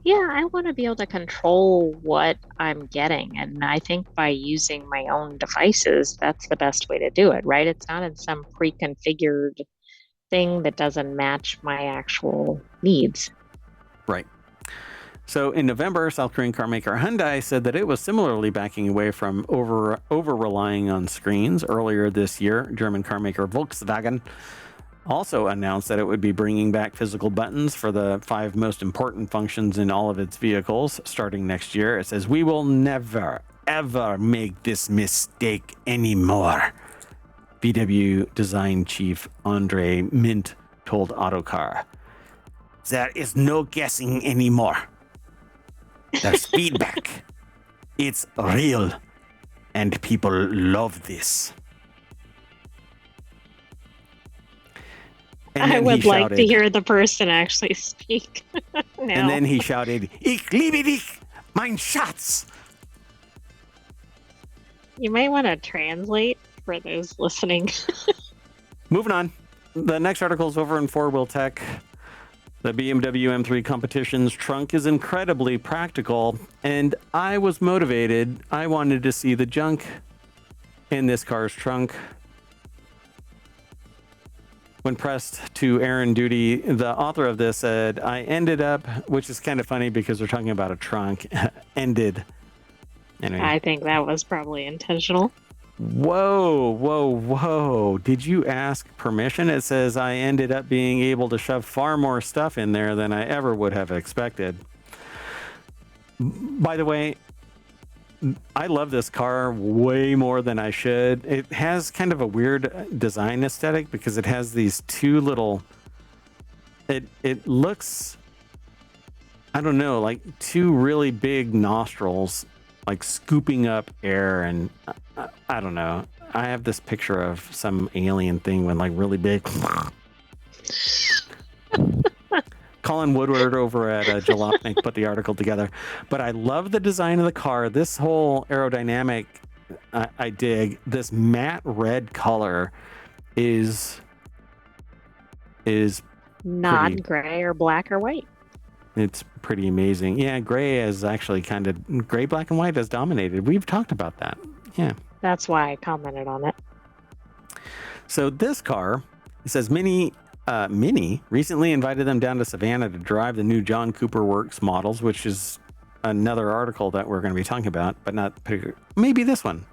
Speaker 2: yeah, I want to be able to control what I'm getting. And I think by using my own devices, that's the best way to do it, right? It's not in some pre-configured thing that doesn't match my actual needs.
Speaker 1: Right. So in November, South Korean carmaker Hyundai said that it was similarly backing away from over relying on screens. Earlier this year, German carmaker Volkswagen also announced that it would be bringing back physical buttons for the 5 most important functions in all of its vehicles starting next year. It says, "We will never, ever make this mistake anymore," VW design chief Andre Mint told Autocar. "There is no guessing anymore. There's feedback. It's real. And people love this." And
Speaker 2: I would like to hear the person actually speak.
Speaker 1: And then he shouted, "Ich liebe dich, mein Schatz."
Speaker 2: You might want to translate for those listening.
Speaker 1: Moving on. The next article is over in FourWheelTech. The BMW M3 competition's trunk is incredibly practical, and I was motivated. I wanted to see the junk in this car's trunk. When pressed to air and duty, the author of this said, "I ended up," which is kind of funny because they're talking about a trunk, ended. Anyway.
Speaker 2: I think that was probably intentional.
Speaker 1: Whoa. Did you ask permission? It says, "I ended up being able to shove far more stuff in there than I ever would have expected." By the way, I love this car way more than I should. It has kind of a weird design aesthetic because it has these two little, it looks, I don't know, like two really big nostrils, like scooping up air, and I don't know. I have this picture of some alien thing with like really big. Colin Woodward over at Jalopnik put the article together. But I love the design of the car. This whole aerodynamic, I dig. This matte red color is
Speaker 2: not
Speaker 1: pretty,
Speaker 2: gray or black or white.
Speaker 1: It's pretty amazing. Yeah, gray is actually kind of, gray, black, and white has dominated. We've talked about that. Yeah.
Speaker 2: That's why I commented on it.
Speaker 1: So this car, it says Mini recently invited them down to Savannah to drive the new John Cooper Works models, which is another article that we're going to be talking about, but not maybe this one.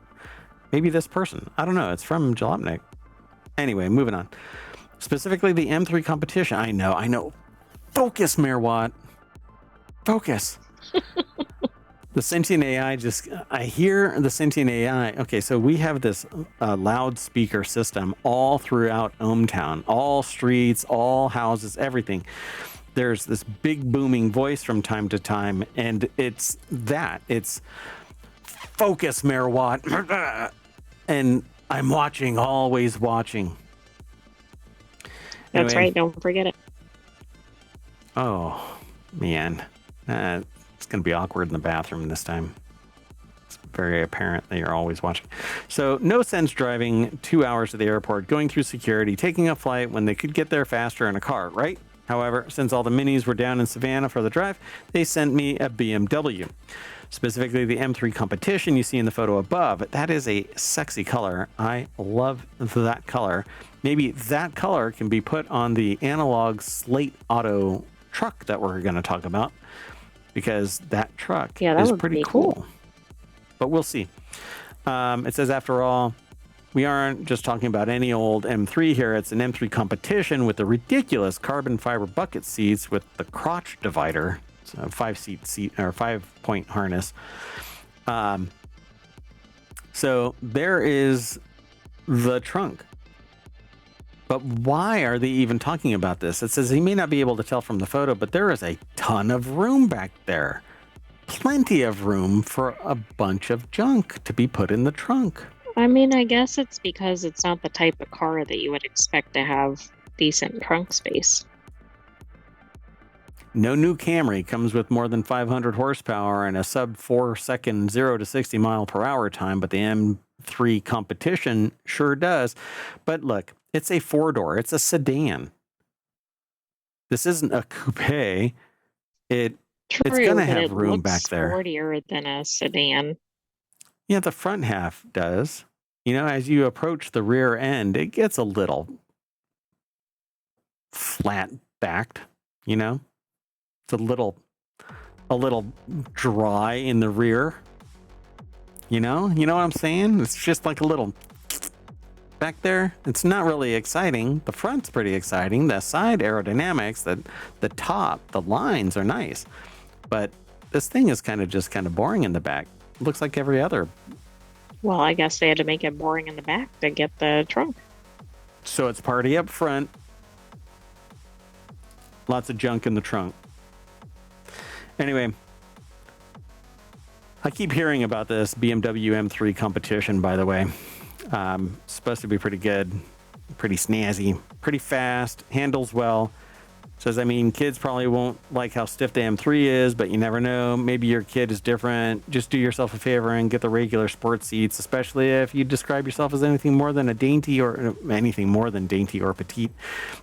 Speaker 1: Maybe this person. I don't know. It's from Jalopnik. Anyway, moving on. Specifically the M3 competition. I know. Focus, Mayor Watt. Focus. The sentient AI I hear the sentient AI. Okay, so we have this loudspeaker system all throughout ohmTown, all streets, all houses, everything. There's this big booming voice from time to time, and it's focus, Mayor Watt. And I'm watching, always watching.
Speaker 2: That's right, don't forget it.
Speaker 1: Oh, man. It's going to be awkward in the bathroom this time. It's very apparent that you're always watching. So no sense driving 2 hours to the airport, going through security, taking a flight when they could get there faster in a car, right? However, since all the minis were down in Savannah for the drive, they sent me a BMW. Specifically the M3 competition you see in the photo above. That is a sexy color. I love that color. Maybe that color can be put on the analog Slate Auto truck that we're going to talk about, because that truck is pretty cool. But we'll see. It says, after all, we aren't just talking about any old M3 here. It's an M3 competition with the ridiculous carbon fiber bucket seats with the crotch divider. It's a 5-point harness. So there is the trunk. But why are they even talking about this? It says he may not be able to tell from the photo, but there is a ton of room back there. Plenty of room for a bunch of junk to be put in the trunk.
Speaker 2: I mean, I guess it's because it's not the type of car that you would expect to have decent trunk space.
Speaker 1: No new Camry comes with more than 500 horsepower and a sub 4-second 0 to 60 mile per hour time, but the M3 competition sure does. But look, it's a 4-door. It's a sedan. This isn't a coupe. It's going to have room back there.
Speaker 2: It's sportier than a sedan.
Speaker 1: Yeah, the front half does. As you approach the rear end, it gets a little flat backed, It's a little a little dry in the rear. You know what I'm saying? It's just like a little back there. It's not really exciting. The front's pretty exciting. The side aerodynamics, the top, the lines are nice. But this thing is kind of boring in the back. It looks like every other.
Speaker 2: Well, I guess they had to make it boring in the back to get the trunk.
Speaker 1: So it's party up front. Lots of junk in the trunk. Anyway, I keep hearing about this BMW M3 competition, by the way. Supposed to be pretty good, pretty snazzy, pretty fast, handles well. Says, I mean, kids probably won't like how stiff the M3 is, but you never know. Maybe your kid is different. Just do yourself a favor and get the regular sports seats, especially if you describe yourself as anything more than dainty or petite.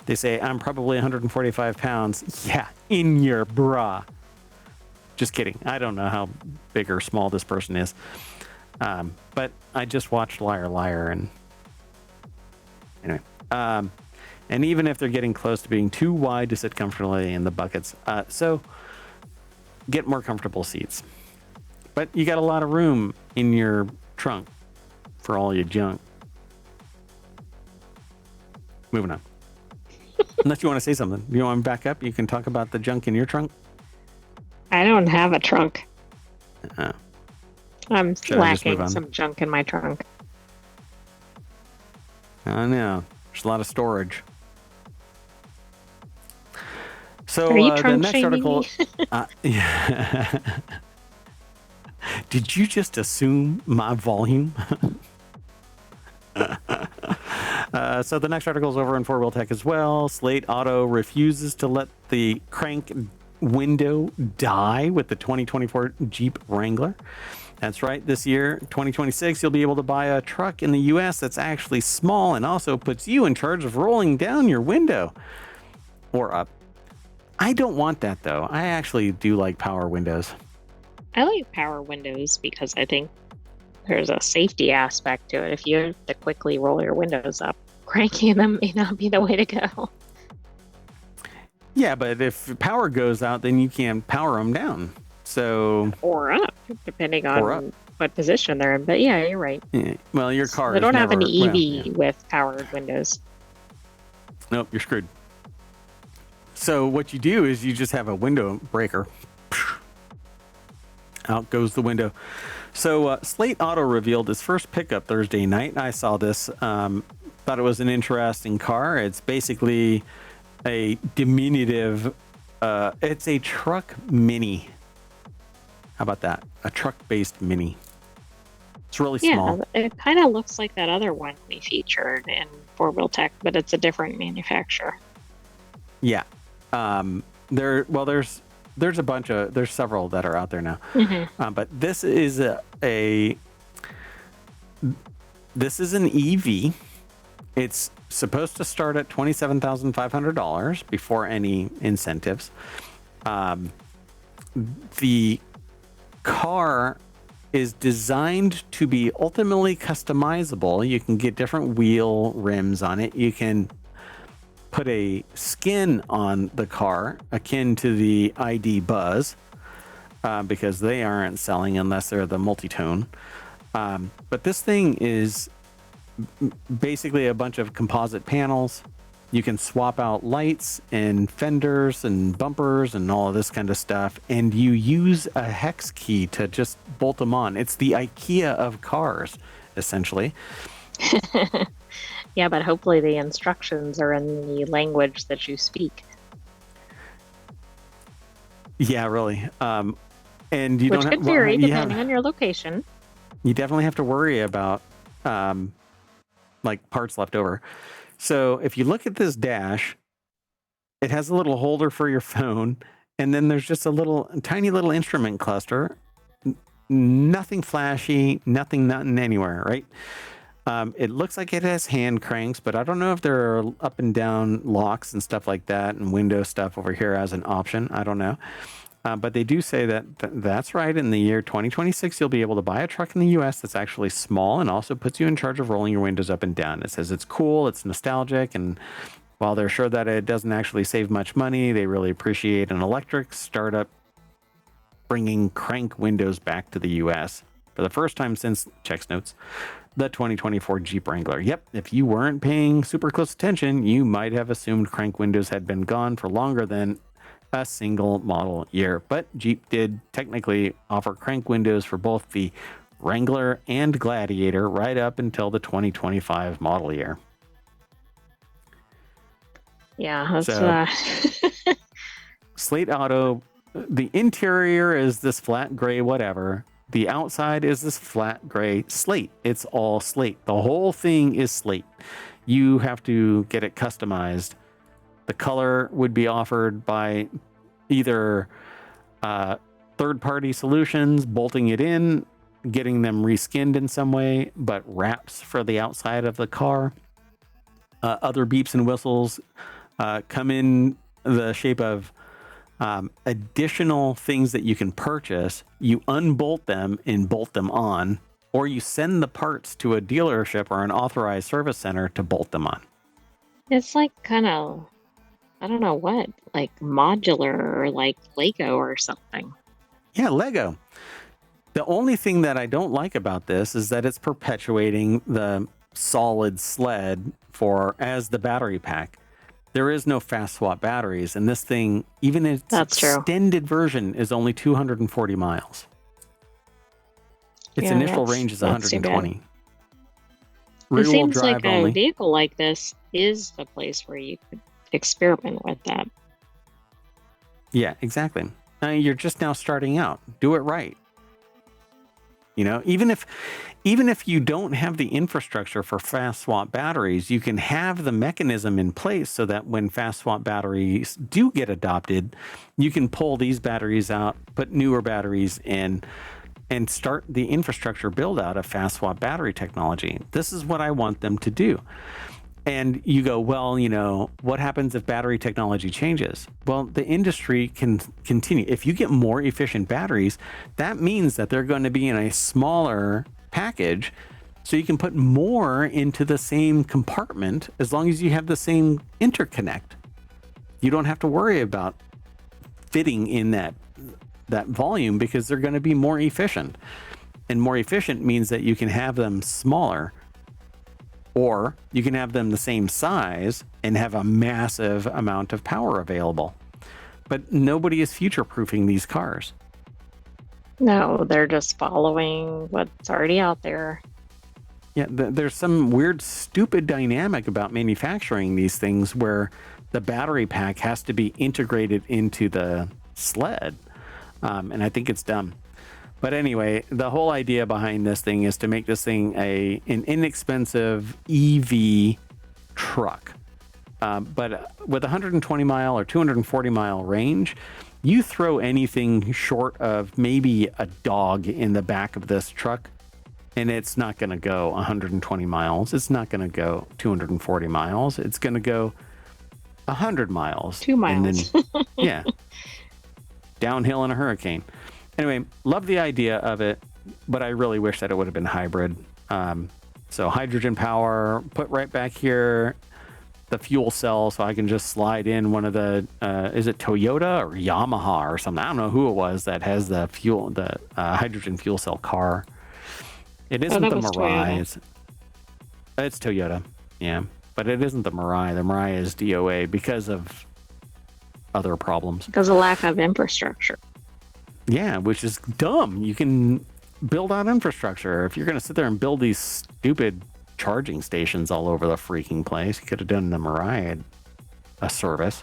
Speaker 1: They say, I'm probably 145 pounds. Yeah, in your bra. Just kidding. I don't know how big or small this person is. But I just watched Liar Liar, and anyway. And even if they're getting close to being too wide to sit comfortably in the buckets, so get more comfortable seats. But you got a lot of room in your trunk for all your junk. Moving on. Unless you want to say something. You want to back up? You can talk about the junk in your trunk.
Speaker 2: I don't have a trunk.
Speaker 1: Oh.
Speaker 2: I'm lacking some junk in my trunk.
Speaker 1: I know. There's a lot of storage. So
Speaker 2: are you
Speaker 1: the next
Speaker 2: shaming
Speaker 1: article.
Speaker 2: Me?
Speaker 1: Yeah. Did you just assume my volume? So the next article is over in FourWheelTech as well. Slate Auto refuses to let the crank window die with the 2024 Jeep Wrangler. That's right. This year, 2026, you'll be able to buy a truck in the U.S. that's actually small and also puts you in charge of rolling down your window or up. I don't want that, though. I actually do like power windows.
Speaker 2: I like power windows because I think there's a safety aspect to it. If you have to quickly roll your windows up, cranking them may not be the way to go.
Speaker 1: Yeah, but if power goes out, then you can't power them down. So
Speaker 2: or up, depending on what position they're in. But yeah, you're right.
Speaker 1: Yeah. Well, your car.
Speaker 2: They don't have an EV with powered windows.
Speaker 1: Nope, you're screwed. So what you do is you just have a window breaker. Out goes the window. So Slate Auto revealed its first pickup Thursday night. I saw this. Thought it was an interesting car. It's basically a diminutive. It's a truck mini. How about that? A truck-based mini. It's really small.
Speaker 2: Yeah, it kind of looks like that other one we featured in FourWheelTech, but it's a different manufacturer.
Speaker 1: Yeah. There's several that are out there now.
Speaker 2: Mm-hmm.
Speaker 1: But this is an EV. It's supposed to start at $27,500 before any incentives. The car is designed to be ultimately customizable. You can get different wheel rims on it. You can put a skin on the car akin to the ID Buzz because they aren't selling unless they're the multi-tone. But this thing is basically a bunch of composite panels. You can swap out lights and fenders and bumpers and all of this kind of stuff. And you use a hex key to just bolt them on. It's the IKEA of cars, essentially.
Speaker 2: Yeah, but hopefully the instructions are in the language that you speak.
Speaker 1: Yeah, really. And you
Speaker 2: Which
Speaker 1: don't
Speaker 2: could vary depending on your location.
Speaker 1: You definitely have to worry about like parts left over. So if you look at this dash, it has a little holder for your phone, and then there's just a tiny little instrument cluster. Nothing flashy, nothing anywhere, right? It looks like it has hand cranks, but I don't know if there are up and down locks and stuff like that, and window stuff over here as an option. I don't know. But they do say that's right. In the year 2026, you'll be able to buy a truck in the U.S. that's actually small and also puts you in charge of rolling your windows up and down. It says it's cool, it's nostalgic, and while they're sure that it doesn't actually save much money, they really appreciate an electric startup bringing crank windows back to the U.S. for the first time since, checks notes, the 2024 Jeep Wrangler. Yep, if you weren't paying super close attention, you might have assumed crank windows had been gone for longer than a single model year. But Jeep did technically offer crank windows for both the Wrangler and Gladiator right up until the 2025 model year.
Speaker 2: Yeah, that's
Speaker 1: So, Slate Auto, the interior is this flat gray whatever. The outside is this flat gray slate. It's all slate. The whole thing is slate. You have to get it customized. The color would be offered by either third-party solutions, bolting it in, getting them reskinned in some way, but wraps for the outside of the car. Other beeps and whistles come in the shape of additional things that you can purchase. You unbolt them and bolt them on, or you send the parts to a dealership or an authorized service center to bolt them on.
Speaker 2: it's like kind of, I don't know what, like modular or like Lego or something.
Speaker 1: Yeah, Lego. The only thing that I don't like about this is that it's perpetuating the solid sled as the battery pack. There is no fast swap batteries, and this thing, even its
Speaker 2: That's true.
Speaker 1: extended version, is only 240 miles. Its
Speaker 2: Yeah,
Speaker 1: initial range is
Speaker 2: that's too bad.
Speaker 1: 120.
Speaker 2: It
Speaker 1: Rear-wheel
Speaker 2: seems
Speaker 1: drive
Speaker 2: like a
Speaker 1: only.
Speaker 2: vehicle like this is the place where you could experiment with that.
Speaker 1: Yeah, exactly. You're just now starting out. Do it right. You know, even if you don't have the infrastructure for fast swap batteries, you can have the mechanism in place so that when fast swap batteries do get adopted, you can pull these batteries out, put newer batteries in, and start the infrastructure build out of fast swap battery technology. This is what I want them to do. And you go, well, you know, what happens if battery technology changes? Well, the industry can continue. If you get more efficient batteries, that means that they're going to be in a smaller package, so you can put more into the same compartment as long as you have the same interconnect. You don't have to worry about fitting in that volume because they're going to be more efficient. And more efficient means that you can have them smaller, or you can have them the same size and have a massive amount of power available. But nobody is future-proofing these cars.
Speaker 2: No, they're just following what's already out there.
Speaker 1: Yeah, there's some weird, stupid dynamic about manufacturing these things where the battery pack has to be integrated into the sled. And I think it's dumb. But anyway, the whole idea behind this thing is to make this thing an inexpensive EV truck. But with 120 mile or 240 mile range, you throw anything short of maybe a dog in the back of this truck, and it's not going to go 120 miles. It's not going to go 240 miles. It's going to go 100 miles.
Speaker 2: 2 miles.
Speaker 1: And then, yeah, downhill in a hurricane. Anyway, love the idea of it, but I really wish that it would have been hybrid. So hydrogen power, put right back here, the fuel cell, so I can just slide in one of the, is it Toyota or Yamaha or something? I don't know who it was that has the hydrogen fuel cell car. It isn't the Mirai. It's Toyota, yeah. But it isn't the Mirai. The Mirai is DOA because of other problems.
Speaker 2: Because of lack of infrastructure.
Speaker 1: Yeah, which is dumb. You can build out infrastructure. If you're going to sit there and build these stupid charging stations all over the freaking place, you could have done the Mirai a service.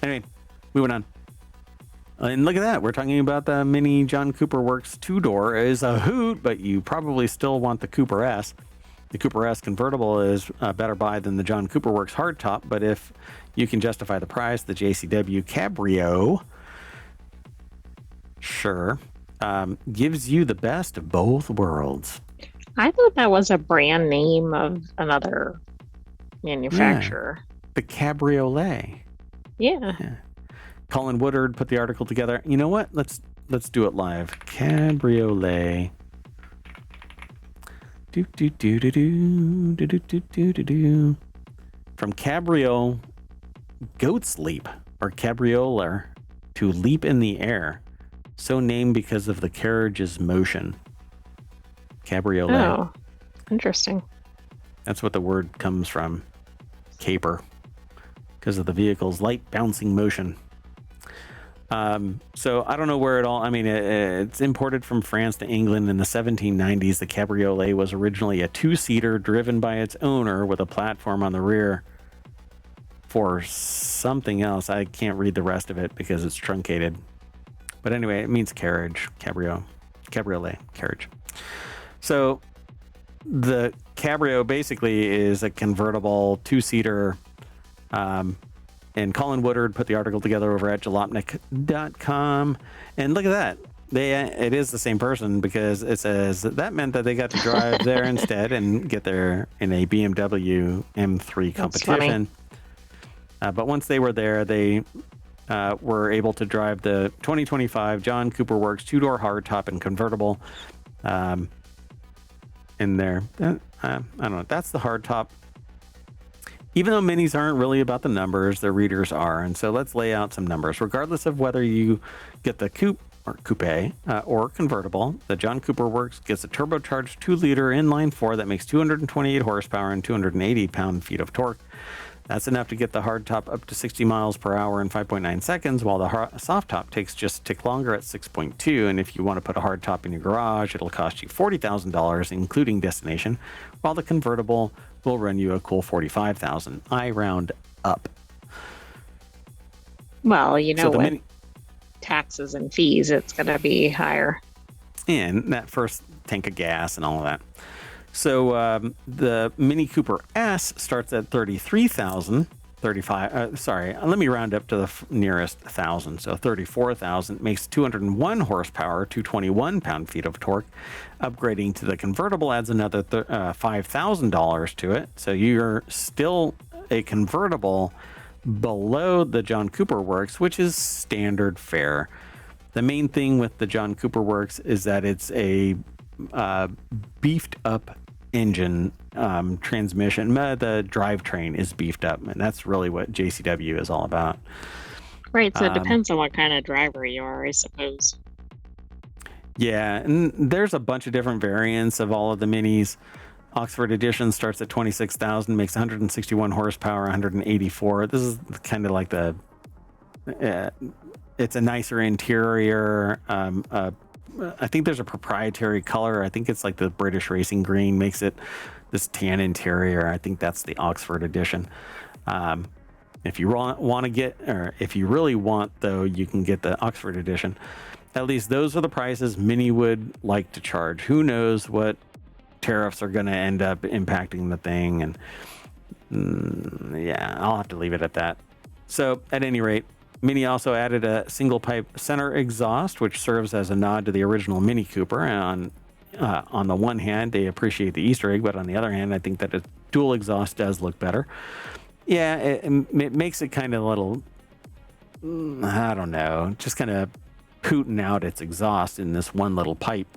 Speaker 1: Anyway, moving on. And look at that. We're talking about the mini John Cooper Works 2-door. Is a hoot, but you probably still want the Cooper S. The Cooper S convertible is a better buy than the John Cooper Works hardtop, but if you can justify the price, the JCW Cabrio, sure, gives you the best of both worlds.
Speaker 2: I thought that was a brand name of another manufacturer.
Speaker 1: Yeah, the Cabriolet.
Speaker 2: Yeah.
Speaker 1: Colin Woodard put the article together. You know what? Let's do it live. Cabriolet. Do do do do do do do do do do. From Cabrio Goat's Leap or Cabrioler to Leap in the Air. So named because of the carriage's motion. Cabriolet.
Speaker 2: Oh, interesting.
Speaker 1: That's what the word comes from. Caper. Because of the vehicle's light bouncing motion. So I don't know where it all, I mean, it's imported from France to England in the 1790s. The cabriolet was originally a two-seater driven by its owner with a platform on the rear for something else. I can't read the rest of it because it's truncated. But anyway, it means carriage, cabriolet, carriage. So the cabrio basically is a convertible two-seater. And Colin Woodard put the article together over at jalopnik.com. And look at that. It is the same person, because it says that meant that they got to drive there instead and get there in a BMW M3 competition. But once they were there, they were able to drive the 2025 John Cooper Works two-door hardtop and convertible in there. I don't know. That's the hardtop. Even though minis aren't really about the numbers, their readers are. And so let's lay out some numbers. Regardless of whether you get the coupe or convertible, the John Cooper Works gets a turbocharged 2-liter inline 4 that makes 228 horsepower and 280 pound-feet of torque. That's enough to get the hardtop up to 60 miles per hour in 5.9 seconds, while the soft top takes just a tick longer at 6.2. And if you want to put a hardtop in your garage, it'll cost you $40,000, including destination, while the convertible will run you a cool $45,000. I round up.
Speaker 2: Well, you know, with taxes and fees, it's going to be higher.
Speaker 1: And that first tank of gas and all of that. So the Mini Cooper S starts at $33,000. Let me round up to the nearest 1,000. So 34,000 makes 201 horsepower, 221 pound-feet of torque. Upgrading to the convertible adds another $5,000 to it. So you're still a convertible below the John Cooper Works, which is standard fare. The main thing with the John Cooper Works is that it's a beefed up engine, transmission. The drivetrain is beefed up, and that's really what JCW is all about.
Speaker 2: Right, so it depends on what kind of driver you are, I suppose.
Speaker 1: Yeah, and there's a bunch of different variants of all of the minis. Oxford Edition starts at 26,000, makes 161 horsepower, 184. This is kind of like the it's a nicer interior. I think there's a proprietary color. I think it's like the British Racing Green makes it this tan interior. I think that's the Oxford Edition. If you want to get, or if you really want, though, you can get the Oxford Edition. At least those are the prices Mini would like to charge. Who knows what tariffs are going to end up impacting the thing. And yeah, I'll have to leave it at that. So at any rate, Mini also added a single pipe center exhaust, which serves as a nod to the original Mini Cooper. And on the one hand, they appreciate the Easter egg, but on the other hand, I think that a dual exhaust does look better. Yeah, it makes it kind of a little, I don't know, just kind of hooting out its exhaust in this one little pipe.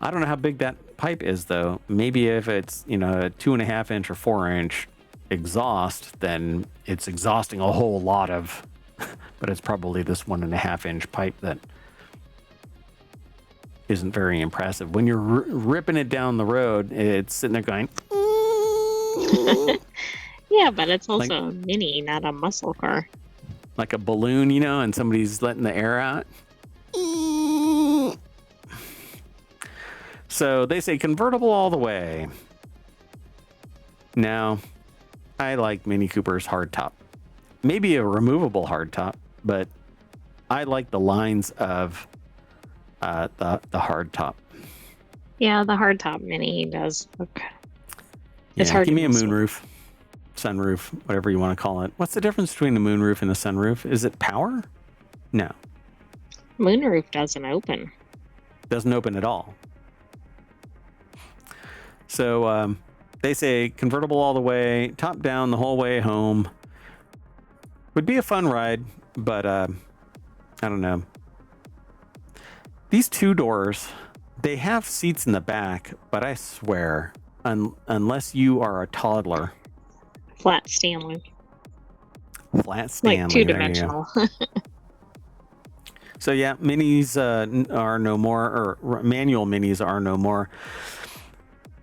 Speaker 1: I don't know how big that pipe is, though. Maybe if it's, a 2.5 inch or 4 inch exhaust, then it's exhausting a whole lot of, but it's probably this 1.5 inch pipe that isn't very impressive. When you're ripping it down the road, it's sitting there going,
Speaker 2: yeah, but it's also a Mini, not a muscle car.
Speaker 1: Like a balloon, and somebody's letting the air out. So they say convertible all the way. Now, I like Mini Cooper's hardtop. Maybe a removable hardtop, but I like the lines of the hardtop.
Speaker 2: Yeah, the hardtop Mini does look.
Speaker 1: It's hard. Give me a moonroof, sunroof, whatever you want to call it. What's the difference between a moonroof and a sunroof? Is it power? No.
Speaker 2: Moonroof doesn't open.
Speaker 1: Doesn't open at all. So they say convertible all the way, top down the whole way home. Would be a fun ride, but I don't know. These two doors, they have seats in the back, but I swear, unless you are a toddler.
Speaker 2: Flat Stanley.
Speaker 1: Flat Stanley.
Speaker 2: Like two-dimensional.
Speaker 1: So yeah, minis are no more, or manual minis are no more.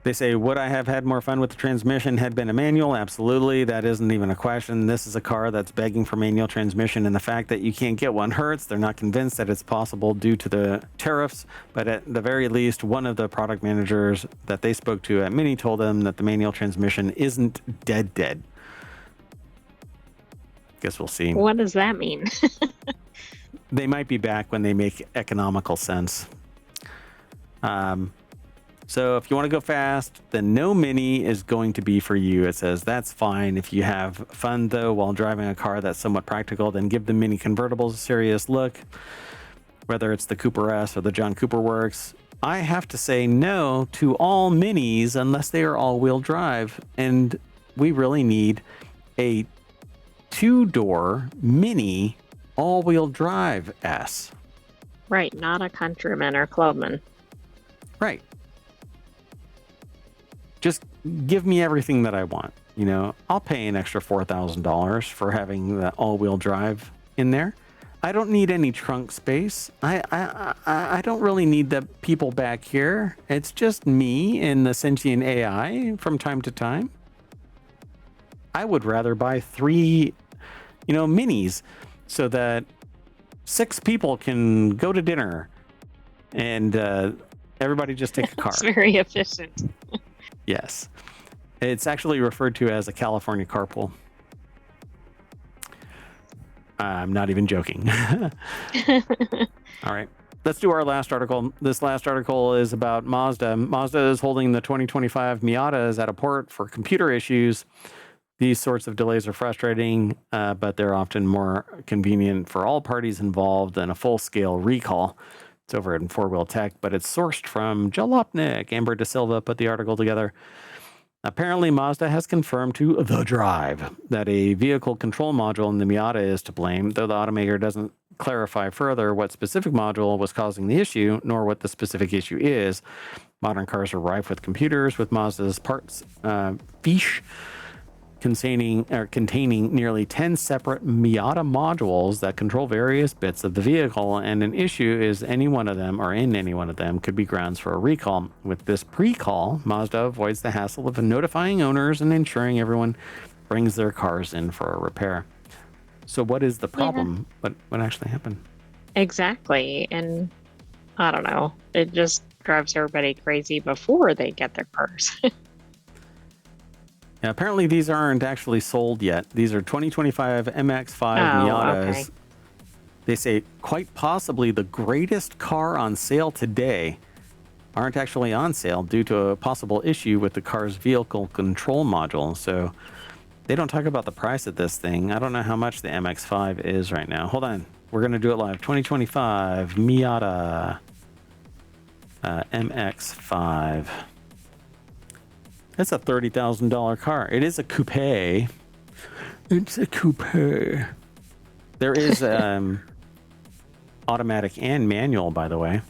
Speaker 1: They say, would I have had more fun with the transmission had been a manual? Absolutely. That isn't even a question. This is a car that's begging for manual transmission, and the fact that you can't get one hurts. They're not convinced that it's possible due to the tariffs, but at the very least, one of the product managers that they spoke to at Mini told them that the manual transmission isn't dead. Guess we'll see.
Speaker 2: What does that mean?
Speaker 1: They might be back when they make economical sense. So if you want to go fast, then no Mini is going to be for you. It says that's fine. If you have fun, though, while driving a car that's somewhat practical, then give the Mini convertibles a serious look, whether it's the Cooper S or the John Cooper Works. I have to say no to all Minis unless they are all-wheel drive, and we really need a two-door Mini all-wheel drive S.
Speaker 2: Right, not a Countryman or Clubman.
Speaker 1: Right. Just give me everything that I want. You know, I'll pay an extra $4,000 for having the all-wheel drive in there. I don't need any trunk space. I don't really need the people back here. It's just me and the sentient AI from time to time. I would rather buy 3, Minis so that 6 people can go to dinner and everybody just take a car.
Speaker 2: It's very efficient.
Speaker 1: Yes. It's actually referred to as a California carpool. I'm not even joking. All right. Let's do our last article. This last article is about Mazda. Mazda is holding the 2025 Miatas at a port for computer issues. These sorts of delays are frustrating, but they're often more convenient for all parties involved than a full-scale recall. It's over in FourWheelTech, but it's sourced from Jalopnik. Amber De Silva put the article together. Apparently, Mazda has confirmed to The Drive that a vehicle control module in the Miata is to blame, though the automaker doesn't clarify further what specific module was causing the issue, nor what the specific issue is. Modern cars are rife with computers, with Mazda's parts fiche containing nearly 10 separate Miata modules that control various bits of the vehicle, and an issue is any one of them could be grounds for a recall. With this pre-call, Mazda avoids the hassle of notifying owners and ensuring everyone brings their cars in for a repair. So what is the problem? Yeah. What actually happened?
Speaker 2: Exactly. And I don't know. It just drives everybody crazy before they get their cars.
Speaker 1: Yeah, apparently these aren't actually sold yet. These are 2025 MX-5 Miatas. Okay. They say quite possibly the greatest car on sale today aren't actually on sale due to a possible issue with the car's vehicle control module. So they don't talk about the price of this thing. I don't know how much the MX-5 is right now. Hold on. We're going to do it live. 2025 Miata MX-5. That's a $30,000 car. It is a coupe. It's a coupe. There is automatic and manual, by the way.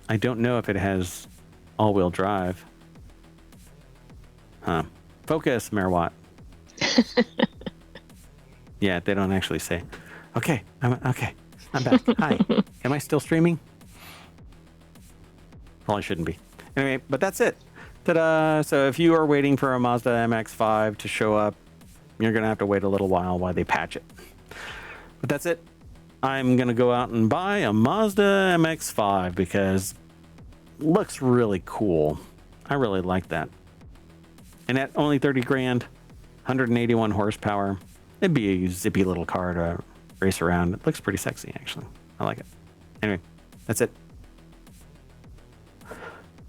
Speaker 1: I don't know if it has all-wheel drive. Focus, Merwatt. Yeah, they don't actually say. Okay, I'm back. Hi. Am I still streaming? Probably shouldn't be. Anyway, but that's it. Ta-da! So if you are waiting for a Mazda MX-5 to show up, you're going to have to wait a little while they patch it. But that's it. I'm going to go out and buy a Mazda MX-5 because it looks really cool. I really like that. And at only 30 grand, 181 horsepower, it'd be a zippy little car to race around. It looks pretty sexy, actually. I like it. Anyway, that's it.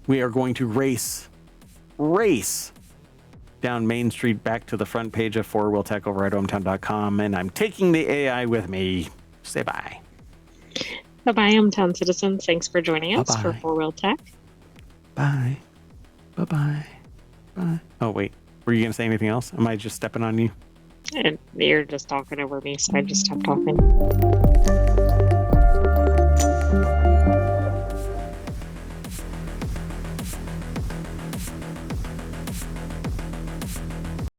Speaker 1: We are going to race down Main Street back to the front page of FourWheelTech over at ohmtown.com, and I'm taking the AI with me. Say bye.
Speaker 2: Bye-bye, Hometown citizens. Thanks for joining us for FourWheelTech.
Speaker 1: Bye. Bye-bye. Bye. Oh, wait. Were you going to say anything else? Am I just stepping on you?
Speaker 2: And you're just talking over me, so I just stopped talking.